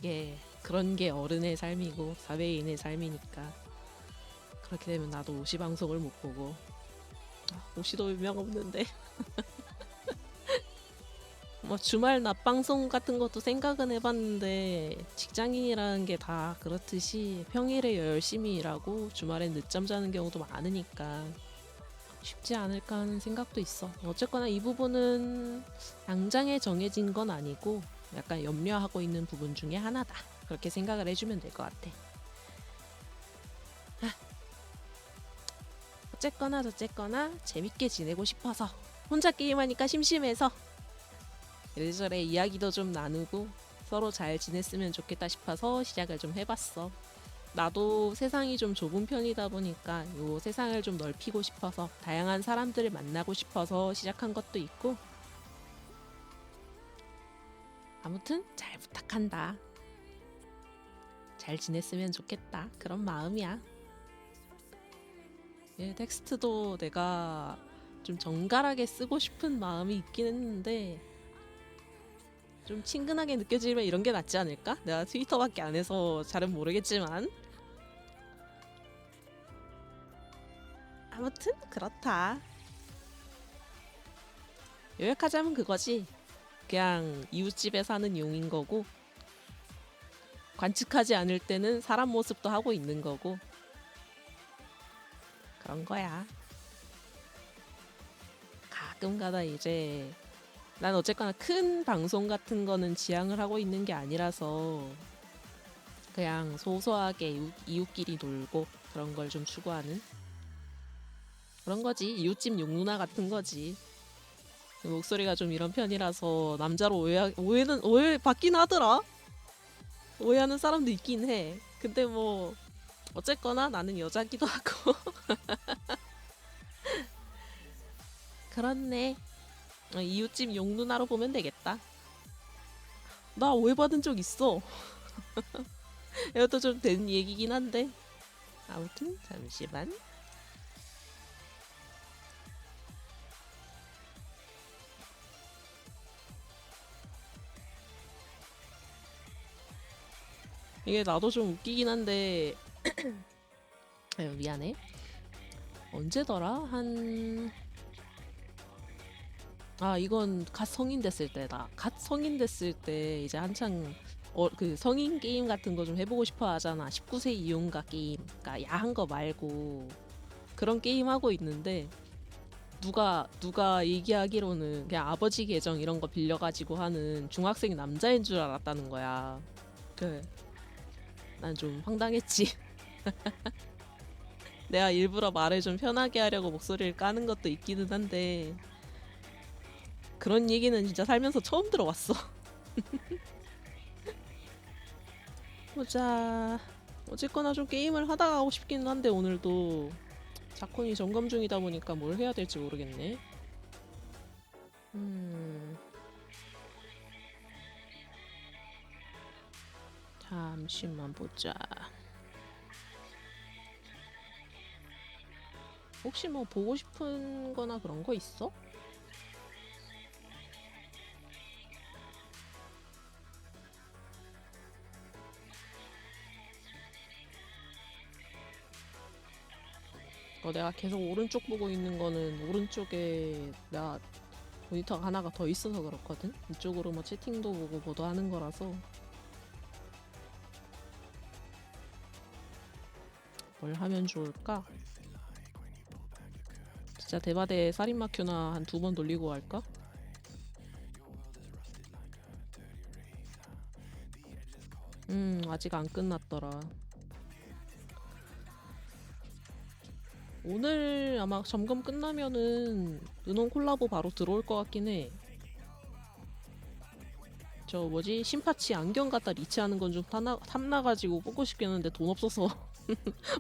예, 그런 게 어른의 삶이고 사회인의 삶이니까. 그렇게 되면 나도 오시 방송을 못 보고, 오시도 유명 없는데 뭐 주말 낮 방송 같은 것도 생각은 해봤는데, 직장인이라는 게 다 그렇듯이 평일에 열심히 일하고 주말엔 늦잠 자는 경우도 많으니까 쉽지 않을까 하는 생각도 있어. 어쨌거나 이 부분은 당장에 정해진 건 아니고 약간 염려하고 있는 부분 중에 하나다, 그렇게 생각을 해주면 될 것 같아. 어쨌거나 저쨌거나 재밌게 지내고 싶어서, 혼자 게임하니까 심심해서 이래저래 이야기도 좀 나누고 서로 잘 지냈으면 좋겠다 싶어서 시작을 좀 해봤어. 나도 세상이 좀 좁은 편이다 보니까 요 세상을 좀 넓히고 싶어서 다양한 사람들을 만나고 싶어서 시작한 것도 있고 아무튼 잘 부탁한다. 잘 지냈으면 좋겠다. 그런 마음이야. 예, 텍스트도 내가 좀 정갈하게 쓰고 싶은 마음이 있긴 했는데 좀 친근하게 느껴지면 이런 게 낫지 않을까? 내가 트위터밖에 안 해서 잘은 모르겠지만 아무튼 그렇다. 요약하자면 그거지. 그냥 이웃집에 사는 용인 거고 관측하지 않을 때는 사람 모습도 하고 있는 거고 그런 거야. 가끔가다 이제 난 어쨌거나 큰 방송 같은 거는 지향을 하고 있는 게 아니라서 그냥 소소하게 이웃끼리 놀고 그런 걸 좀 추구하는 그런 거지. 이웃집 용누나 같은 거지. 목소리가 좀 이런 편이라서 남자로 오해 받긴 하더라. 오해하는 사람도 있긴 해. 근데 뭐 어쨌거나 나는 여자기도 하고 그렇네. 이웃집 용누나로 보면 되겠다. 나 오해받은 적 있어. 이것도 좀 된 얘기긴 한데 아무튼 잠시만. 이게 나도 좀 웃기긴 한데 아유 미안해. 언제더라? 이건 갓 성인 됐을 때다. 갓 성인 됐을 때 이제 한창 그 성인 게임 같은 거 좀 해보고 싶어 하잖아. 19세 이용가 게임. 그러니까 야한 거 말고 그런 게임 하고 있는데 누가 얘기하기로는 그냥 아버지 계정 이런 거 빌려가지고 하는 중학생 남자인 줄 알았다는 거야. 그 난 좀 황당했지. 내가 일부러 말을 좀 편하게 하려고 목소리를 까는 것도 있기는 한데 그런 얘기는 진짜 살면서 처음 들어봤어. 보자. 어쨌거나 좀 게임을 하다가 하고 싶기는 한데 오늘도 자콘이 점검 중이다 보니까 뭘 해야 될지 모르겠네. 잠시만 보자. 혹시 뭐 보고 싶은 거나 그런 거 있어? 내가 계속 오른쪽 보고 있는 거는 오른쪽에 나 모니터가 하나가 더 있어서 그렇거든? 이쪽으로 뭐 채팅도 보고 뭐도 하는 거라서 뭘 하면 좋을까? 진짜 대바대 살인마큐나 한 2번 돌리고 할까? 아직 안 끝났더라. 오늘 아마 점검 끝나면은 은혼 콜라보 바로 들어올 것 같긴 해. 저 뭐지? 신파치 안경 갖다 리치하는 건 좀 탐나가지고 뽑고 싶겠는데 돈 없어서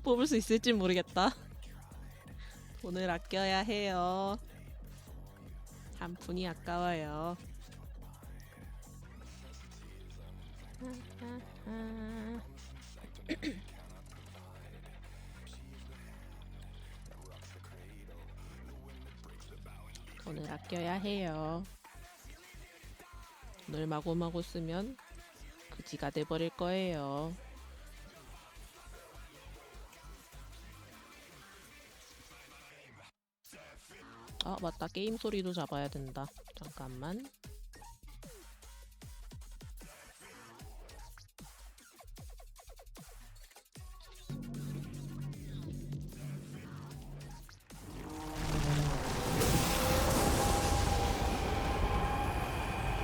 뽑을 수 있을지 모르겠다. 돈을 아껴야 해요. 한 푼이 아까워요. 돈을 아껴야 해요. 돈을 마구마구 쓰면 그지가 돼버릴 거예요. 맞다. 게임 소리도 잡아야 된다. 잠깐만.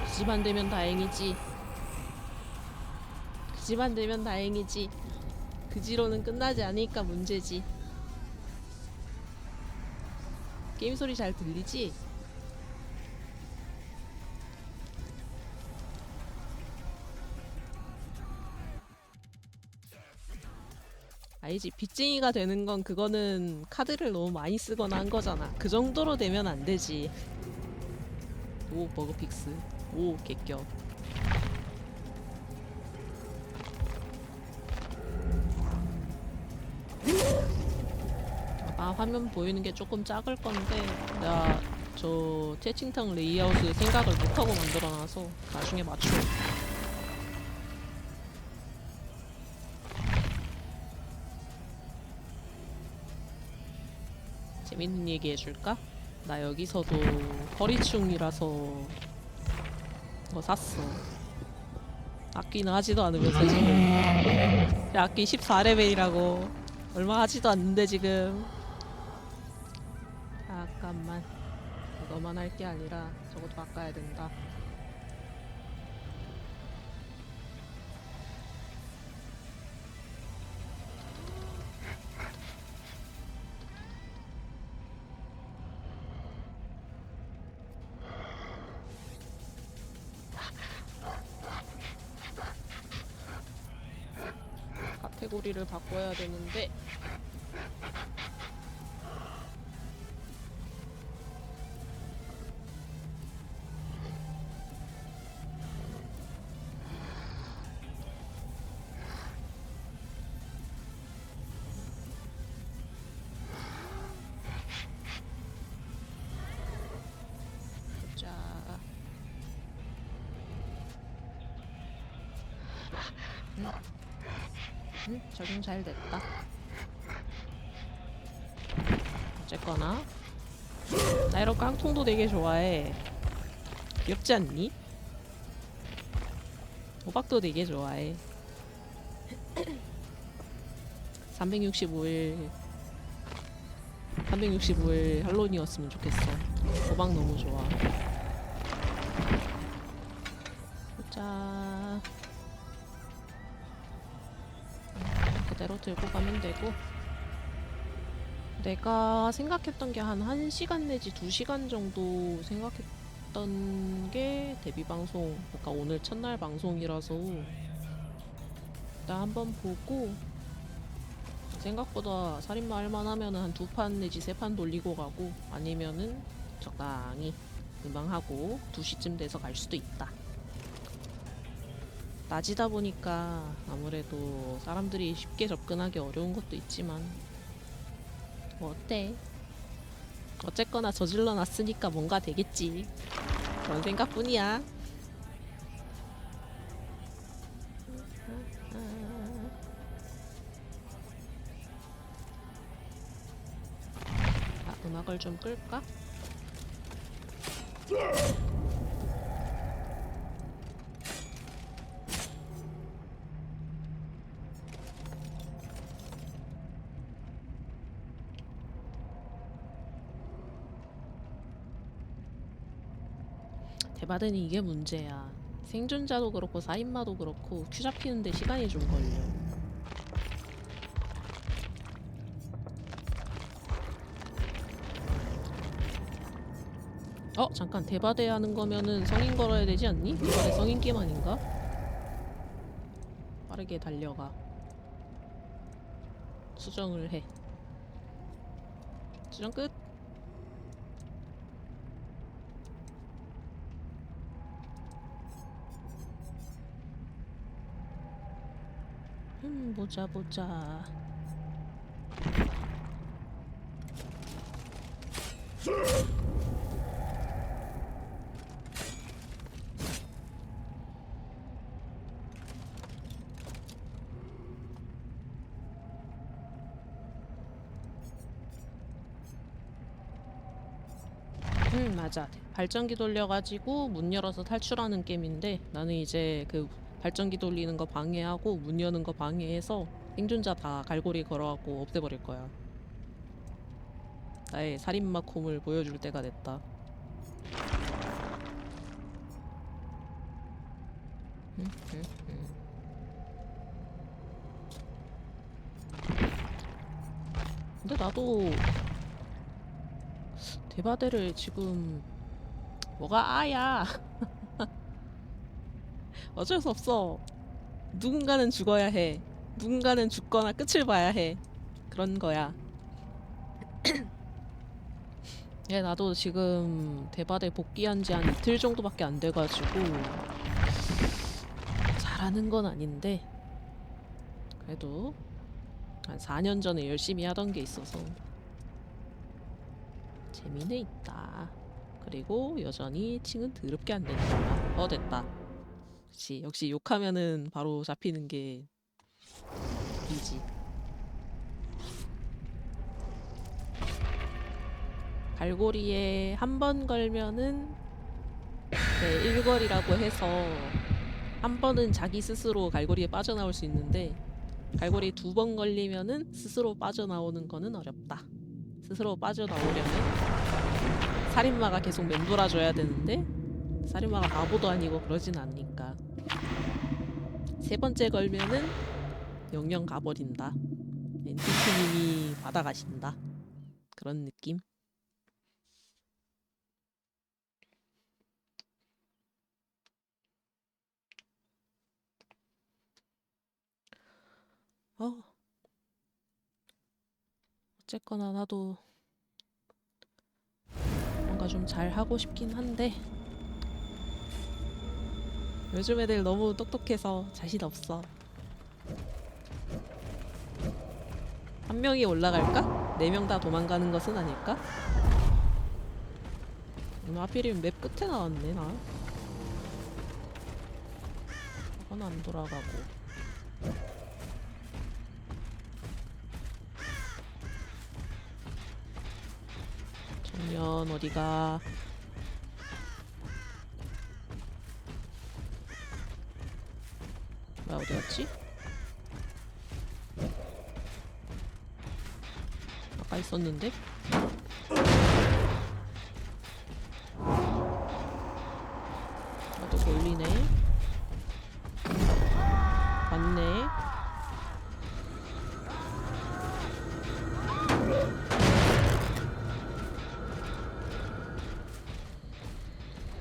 그 집안 되면 다행이지. 그 집안 되면 다행이지. 그지로는 끝나지 않으니까 문제지. 게임 소리 잘 들리지? 아니지, 빚쟁이가 되는 건 그거는 카드를 너무 많이 쓰거나 한 거잖아. 그 정도로 되면 안 되지. 오, 버그픽스. 오, 개껴. 아, 화면 보이는 게 조금 작을 건데 내가 저 채팅창 레이아웃을 생각을 못하고 만들어놔서 나중에 맞춰. 재밌는 얘기 해줄까? 나 여기서도 허리충이라서 뭐 샀어. 악기는 하지도 않으면서 지금. 야, 악기 14레벨이라고. 얼마 하지도 않는데 지금. 잠깐만. 이거만 할 게 아니라 저것도 바꿔야 된다. 카테고리를 바꿔야 되는데 자, 적용 잘 됐다. 어쨌거나 나 이런 깡통도 되게 좋아해. 귀엽지 않니? 호박도 되게 좋아해. 365일 365일 할로윈이었으면 좋겠어. 호박 너무 좋아. 보자. 그대로 들고 가면 되고, 내가 생각했던 게 한 1시간 내지 2시간 정도 생각했던 게 데뷔 방송, 그러니까 오늘 첫날 방송이라서 일단 한번 보고, 생각보다 살인마 할만 하면은 한 2판 내지 3판 돌리고 가고, 아니면은 적당히 금방 하고 2시쯤 돼서 갈 수도 있다. 낮이다 보니까 아무래도 사람들이 쉽게 접근하기 어려운 것도 있지만 뭐 어때? 어쨌거나 저질러 놨으니까 뭔가 되겠지. 그런 생각뿐이야. 아, 음악을 좀 끌까? 대바대는 이게 문제야. 생존자도 그렇고 사인마도 그렇고 큐 잡히는데 시간이 좀 걸려. 잠깐, 대바대 하는 거면은 성인 걸어야 되지 않니? 대바대 성인 게임 아닌가? 빠르게 달려가. 수정을 해. 수정 끝. 보자 보자. 맞아. 발전기 돌려가지고 문 열어서 탈출하는 게임인데, 나는 이제 그 발전기 돌리는 거 방해하고 문 여는 거 방해해서 생존자 다 갈고리 걸어갖고 없애버릴 거야. 나의 살인마 콤을 보여줄 때가 됐다. 근데 나도 대바대를 지금 뭐가 아야. 어쩔 수 없어. 누군가는 죽어야 해. 누군가는 죽거나 끝을 봐야 해. 그런 거야. 예, 나도 지금 대바대 복귀한 지 한 이틀 정도밖에 안 돼가지고 잘하는 건 아닌데 그래도 한 4년 전에 열심히 하던 게 있어서 재미는 있다. 그리고 여전히 칭은 더럽게 안 된다. 됐다. 그치, 역시 욕하면은 바로 잡히는 게 이지. 갈고리에 한 번 걸면은 일거리라고 해서 한 번은 자기 스스로 갈고리에 빠져나올 수 있는데 갈고리 2번 걸리면은 스스로 빠져나오는 거는 어렵다. 스스로 빠져나오려면 살인마가 계속 맴돌아줘야 되는데 살인마가 바보도 아니고 그러진 않으니까 3번째 걸면은 영영 가버린다. 엔티티님이 받아가신다. 그런 느낌? 어쨌거나 나도 뭔가 좀 잘하고 싶긴 한데 요즘 애들 너무 똑똑해서 자신 없어. 한 명이 올라갈까? 4명 다 도망가는 것은 아닐까? 하필이면 맵 끝에 나왔네 나. 저건 안 돌아가고. 정면 어디가? 뭐야 어디 갔지? 아까 있었는데? 나도 몰리네. 맞네.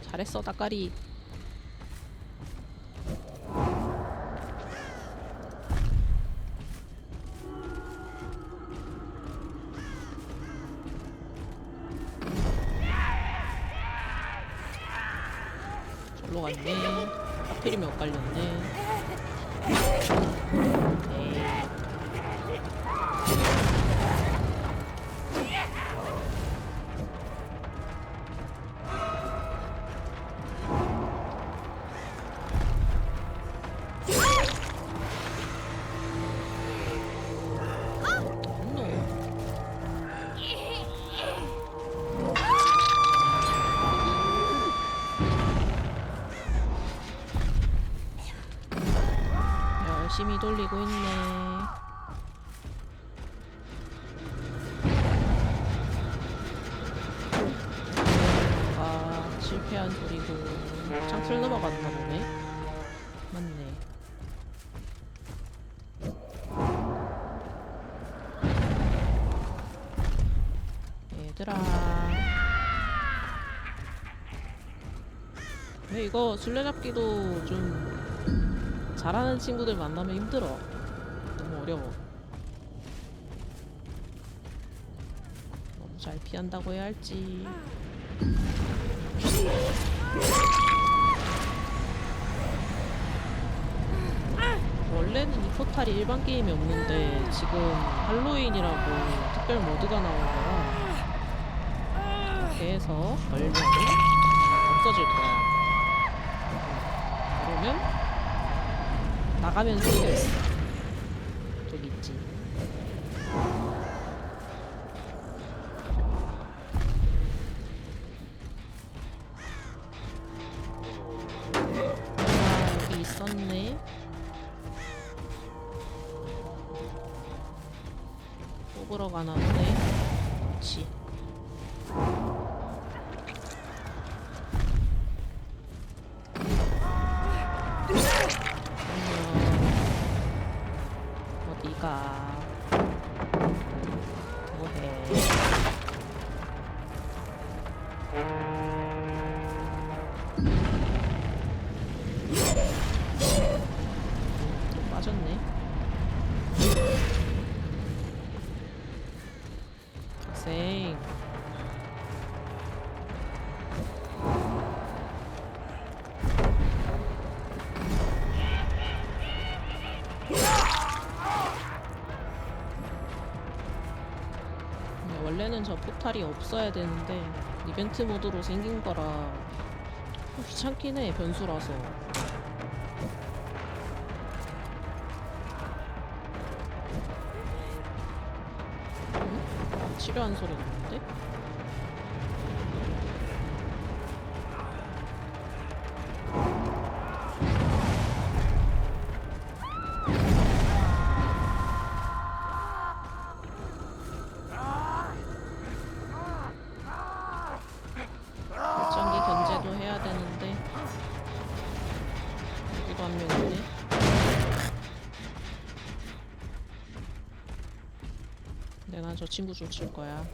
잘했어 따까리. 절로 갔네. 하필이면 엇갈렸네. 네. 열심히 돌리고 있네. 실패한 소리고 창틀 넘어갔나 보네. 맞네. 얘들아 왜 이거 술래잡기도 좀 잘하는 친구들 만나면 힘들어. 너무 어려워. 너무 잘 피한다고 해야 할지. 원래는 이 포탈이 일반 게임이 없는데 지금 할로윈이라고 특별 모드가 나온 거라 이렇게 해서 걸면 없어질 거야. 그러면 나가면 생겨있어. 저기 있지. 여기 있었네. 뽑으러 가나 보네. 그렇지. 어디가? 뭐해? 또 빠졌네. 포탈이 없어야 되는데 이벤트 모드로 생긴 거라 귀찮긴 해, 변수라서. 응? 치료한 소리 나는데? 발전기 견제도 해야 되는데 여기도 한 명인데. 내가 저 친구 쫓을 거야.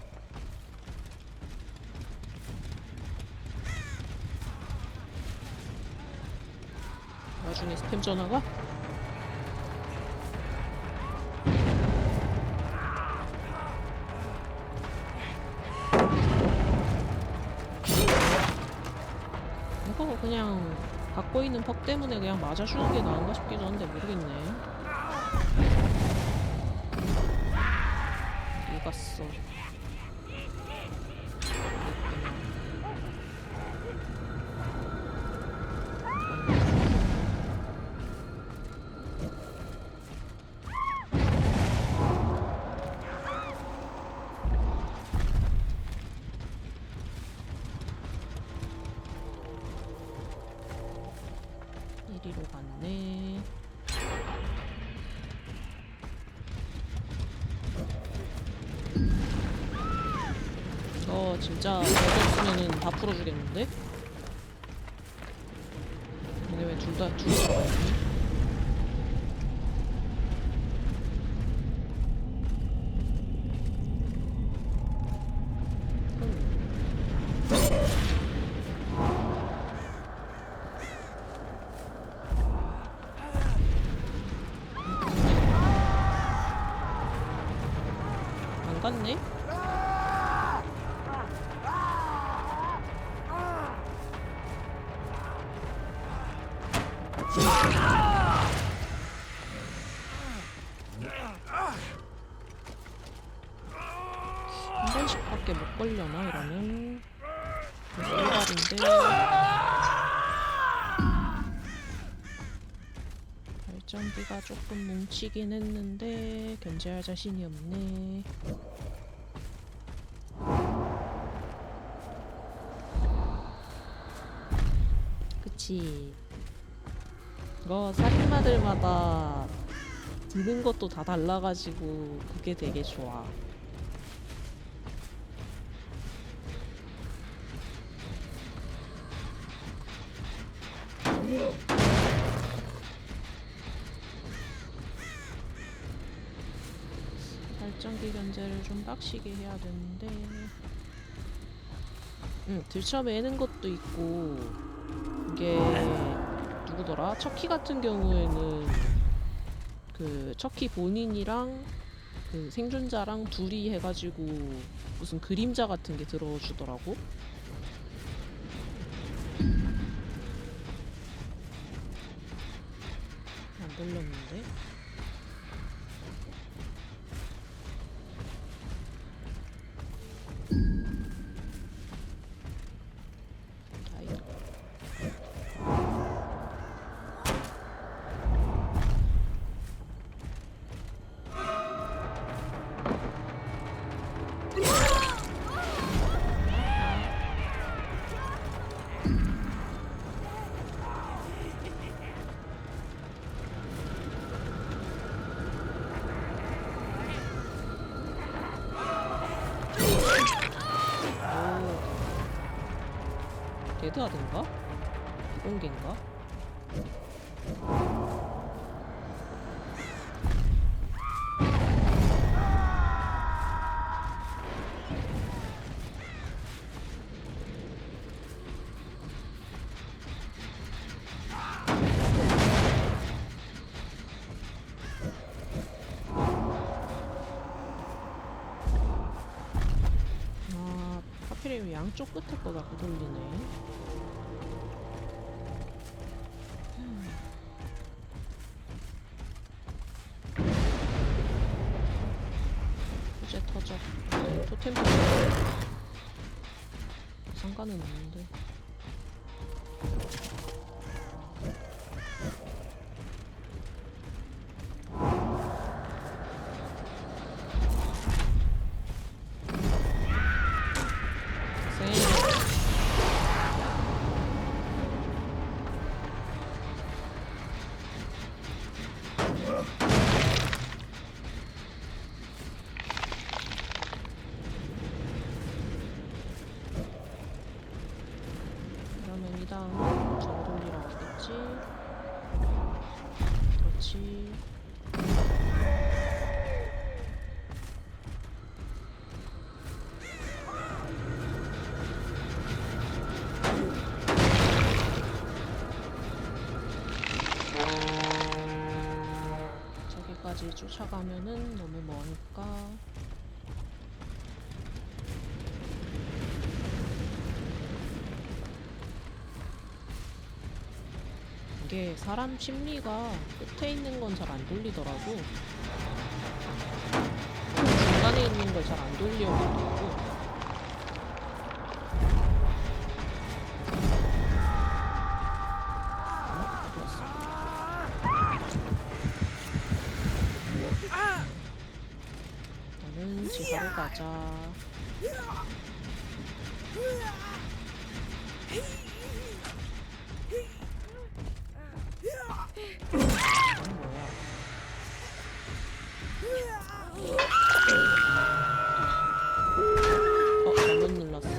나중에 스팸 전화가? 이거 그냥 갖고 있는 퍽 때문에 그냥 맞아주는 게 나은가 싶기도 한데 모르겠네. 어디 갔어? 이리로 갔네. 진짜 없으면은 다 풀어주겠는데? 근데 왜 둘 다 들어가 있니? 안 갔네? 한 번씩밖에 못 걸려나 이러면. 일발인데 발전기가 조금 뭉치긴 했는데 견제할 자신이 없네. 그치. 이거 살인마들마다 드는 것도 다 달라가지고 그게 되게 좋아. 발전기 견제를 좀 빡시게 해야 되는데. 들쳐매는 것도 있고, 이게 누구더라? 척키 같은 경우에는 그 척키 본인이랑 그 생존자랑 둘이 해가지고 무슨 그림자 같은 게 들어주더라고. 안 들렸는데? 데드하든가? 비공개인가? 아, 하필이면 양쪽 끝에 거 자꾸 돌리네. 이제 터져. 토템 터져. 상관은 없는데. 그러면 이 다음은 저거 돌리러 가겠지. 그렇지. 저기까지 쫓아가면은 너무 머니까. 이게 사람 심리가 끝에 있는 건 잘 안 돌리더라고. 중간에 있는 걸 잘 안 돌리려고 하더라고. 나는 지하로 가자. 잘못 눌렀어.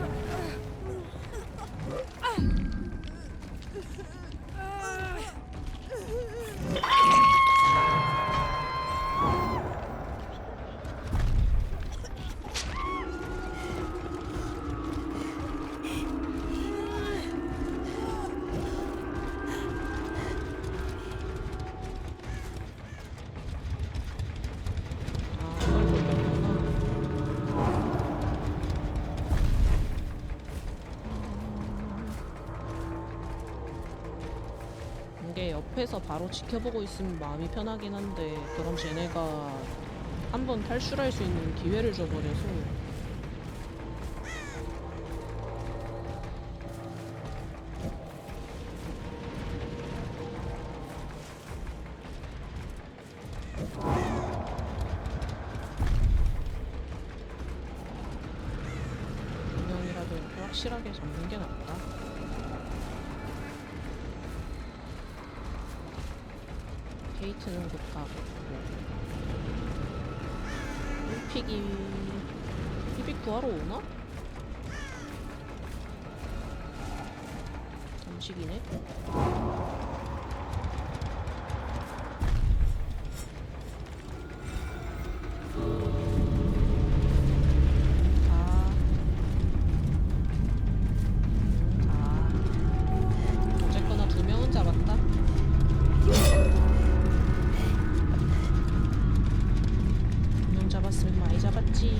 이게 옆에서 바로 지켜보고 있으면 마음이 편하긴 한데, 그럼 쟤네가 한번 탈출할 수 있는 기회를 줘버려서. 두 명이라도 이렇게 확실하게 잡는 게 낫다. 케이트는 급하고 픽이 구하러 오나? 잠식이네. 어쨌거나 2명은 잡았다. 잡았으면 많이 잡았지.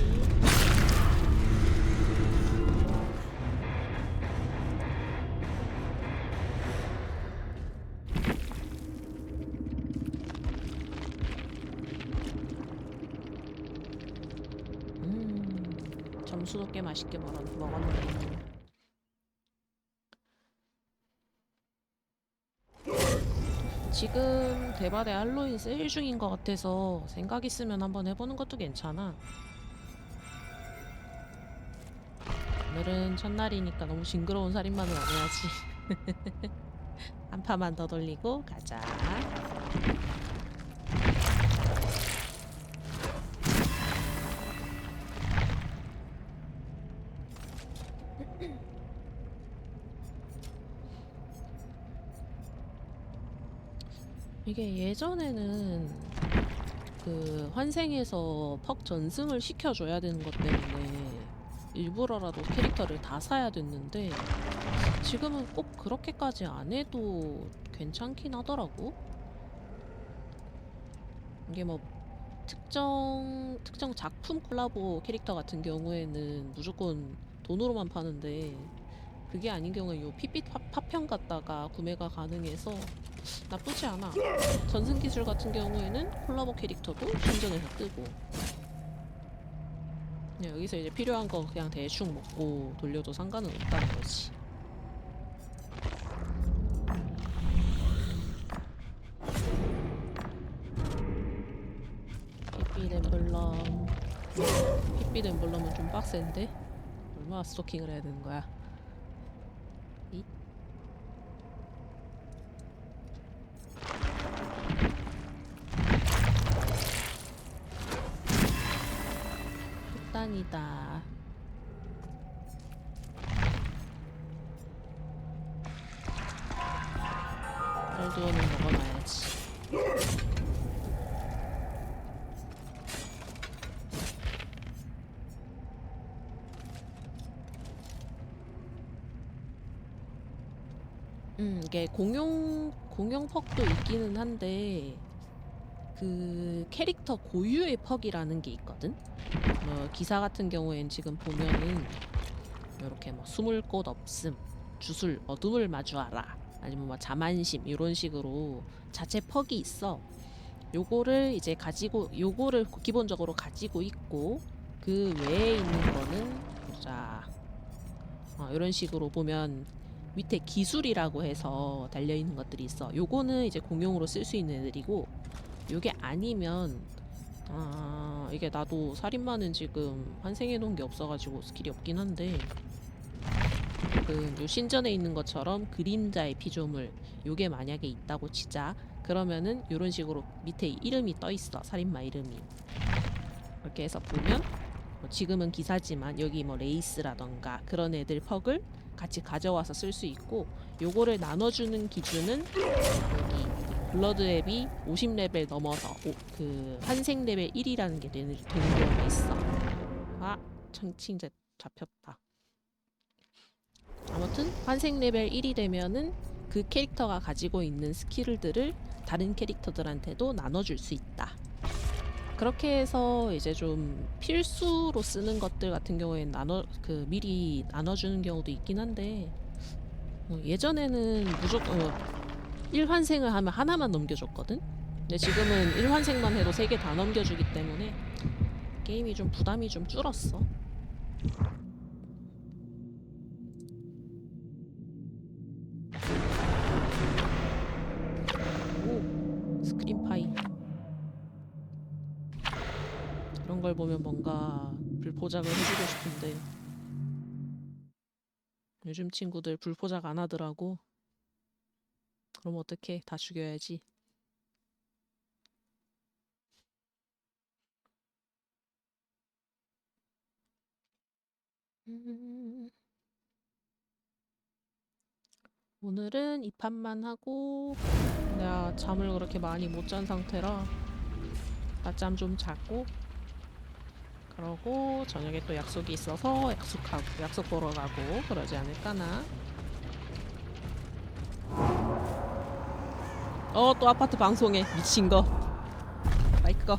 점수도 꽤 맛있게 먹었네. 지금 대바대 할로윈 세일 중인 것 같아서 생각 있으면 한번 해보는 것도 괜찮아. 오늘은 첫날이니까 너무 징그러운 살인마는 안 해야지. 한 파만 더 돌리고 가자. 이게 예전에는 그 환생에서 퍽 전승을 시켜줘야 되는 것 때문에 일부러라도 캐릭터를 다 사야 됐는데, 지금은 꼭 그렇게까지 안 해도 괜찮긴 하더라고. 이게 뭐 특정 작품 콜라보 캐릭터 같은 경우에는 무조건 돈으로만 파는데, 그게 아닌 경우에 요 핏빛 파편 갖다가 구매가 가능해서 나쁘지 않아. 전승 기술 같은 경우에는 콜라보 캐릭터도 신전에서 뜨고. 여기서 이제 필요한 거 그냥 대충 먹고 돌려도 상관은 없다는 거지. 핏빛 엠블럼. 핏빛 엠블럼은 좀 빡센데? 얼마나 스토킹을 해야 되는 거야? 이? 단이다. 알두어는 먹어놔야지. 이게 공용 퍽도 있기는 한데 그 캐릭터 고유의 퍽이라는 게 있거든. 기사 같은 경우엔 지금 보면은 이렇게 뭐 숨을 곳 없음, 주술, 어둠을 마주하라, 아니면 뭐 자만심 이런 식으로 자체 퍽이 있어. 요거를 이제 가지고 요거를 기본적으로 가지고 있고 그 외에 있는 거는 보자. 이런 식으로 보면 밑에 기술이라고 해서 달려있는 것들이 있어. 요거는 이제 공용으로 쓸 수 있는 애들이고 요게 아니면 이게 나도 살인마는 지금 환생해 놓은 게 없어가지고 스킬이 없긴 한데 요 신전에 있는 것처럼 그림자의 피조물 요게 만약에 있다고 치자. 그러면은 요런 식으로 밑에 이름이 떠있어. 살인마 이름이. 이렇게 해서 보면 지금은 기사지만 여기 뭐 레이스라던가 그런 애들 퍽을 같이 가져와서 쓸 수 있고 요거를 나눠주는 기준은 여기 블러드 앱이 50레벨 넘어서 그 환생 레벨 1이라는 게 되는 경우가 있어. 청칭제 잡혔다. 아무튼 환생 레벨 1이 되면은 그 캐릭터가 가지고 있는 스킬들을 다른 캐릭터들한테도 나눠줄 수 있다. 그렇게 해서 이제 좀 필수로 쓰는 것들 같은 경우엔 미리 나눠주는 경우도 있긴 한데 예전에는 무조건 1환생을 하면 하나만 넘겨줬거든? 근데 지금은 1환생만 해도 3개 다 넘겨주기 때문에 게임이 좀 부담이 좀 줄었어. 오! 스크린파이. 이런 걸 보면 뭔가 불포작을 해주고 싶은데 요즘 친구들 불포작 안 하더라고. 그럼 어떡해. 다 죽여야지. 오늘은 이 판만 하고 내가 잠을 그렇게 많이 못 잔 상태라 낮잠 좀 자고 그러고 저녁에 또 약속이 있어서 약속 보러 가고 그러지 않을까나. 또 아파트 방송에 미친 거. 마이크 거.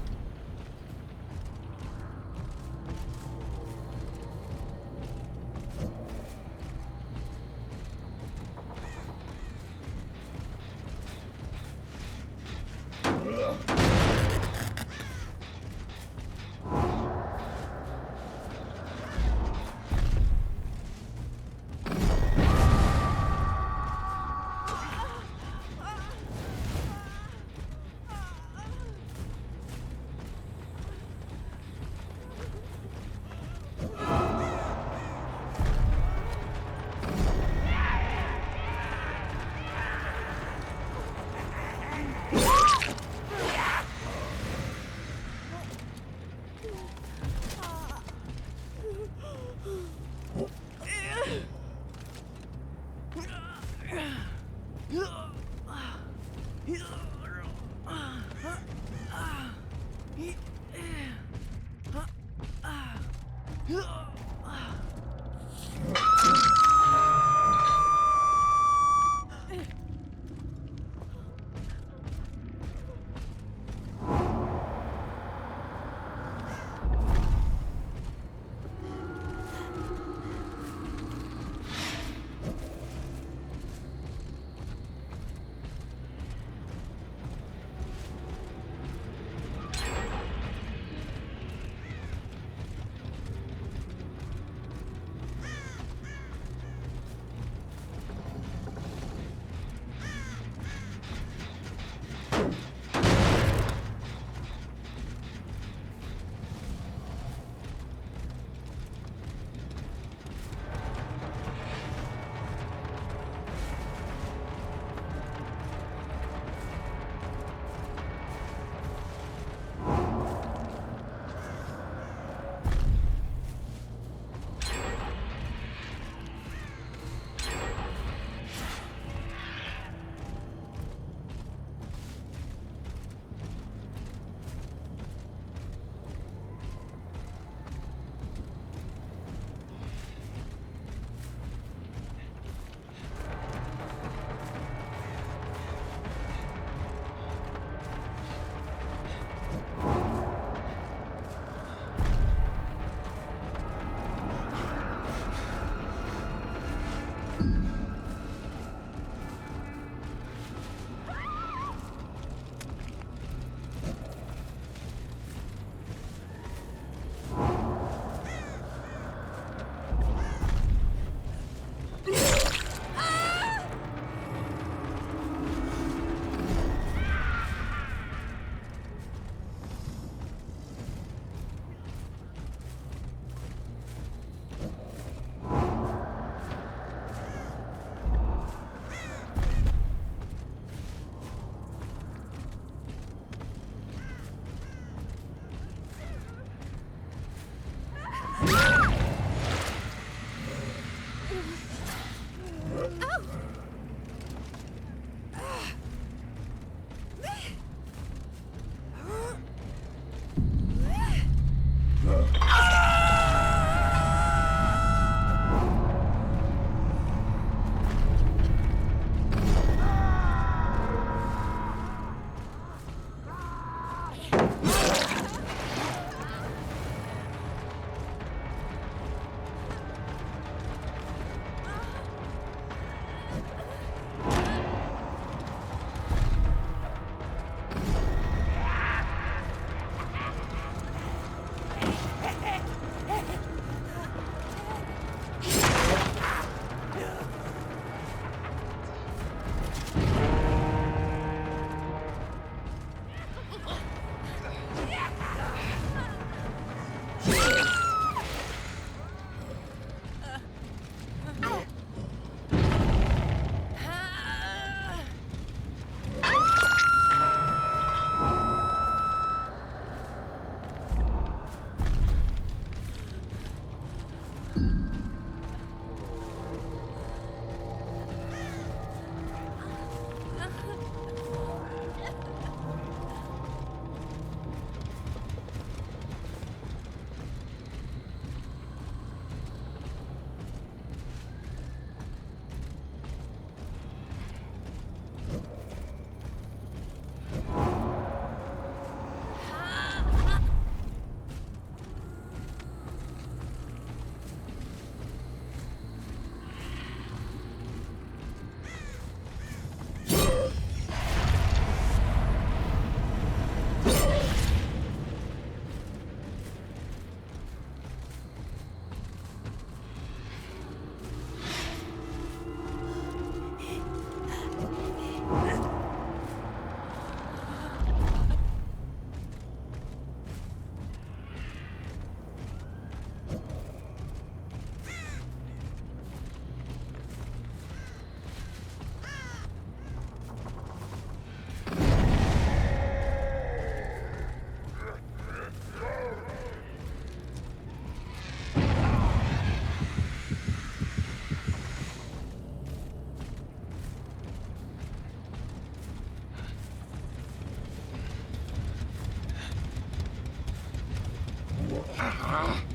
아,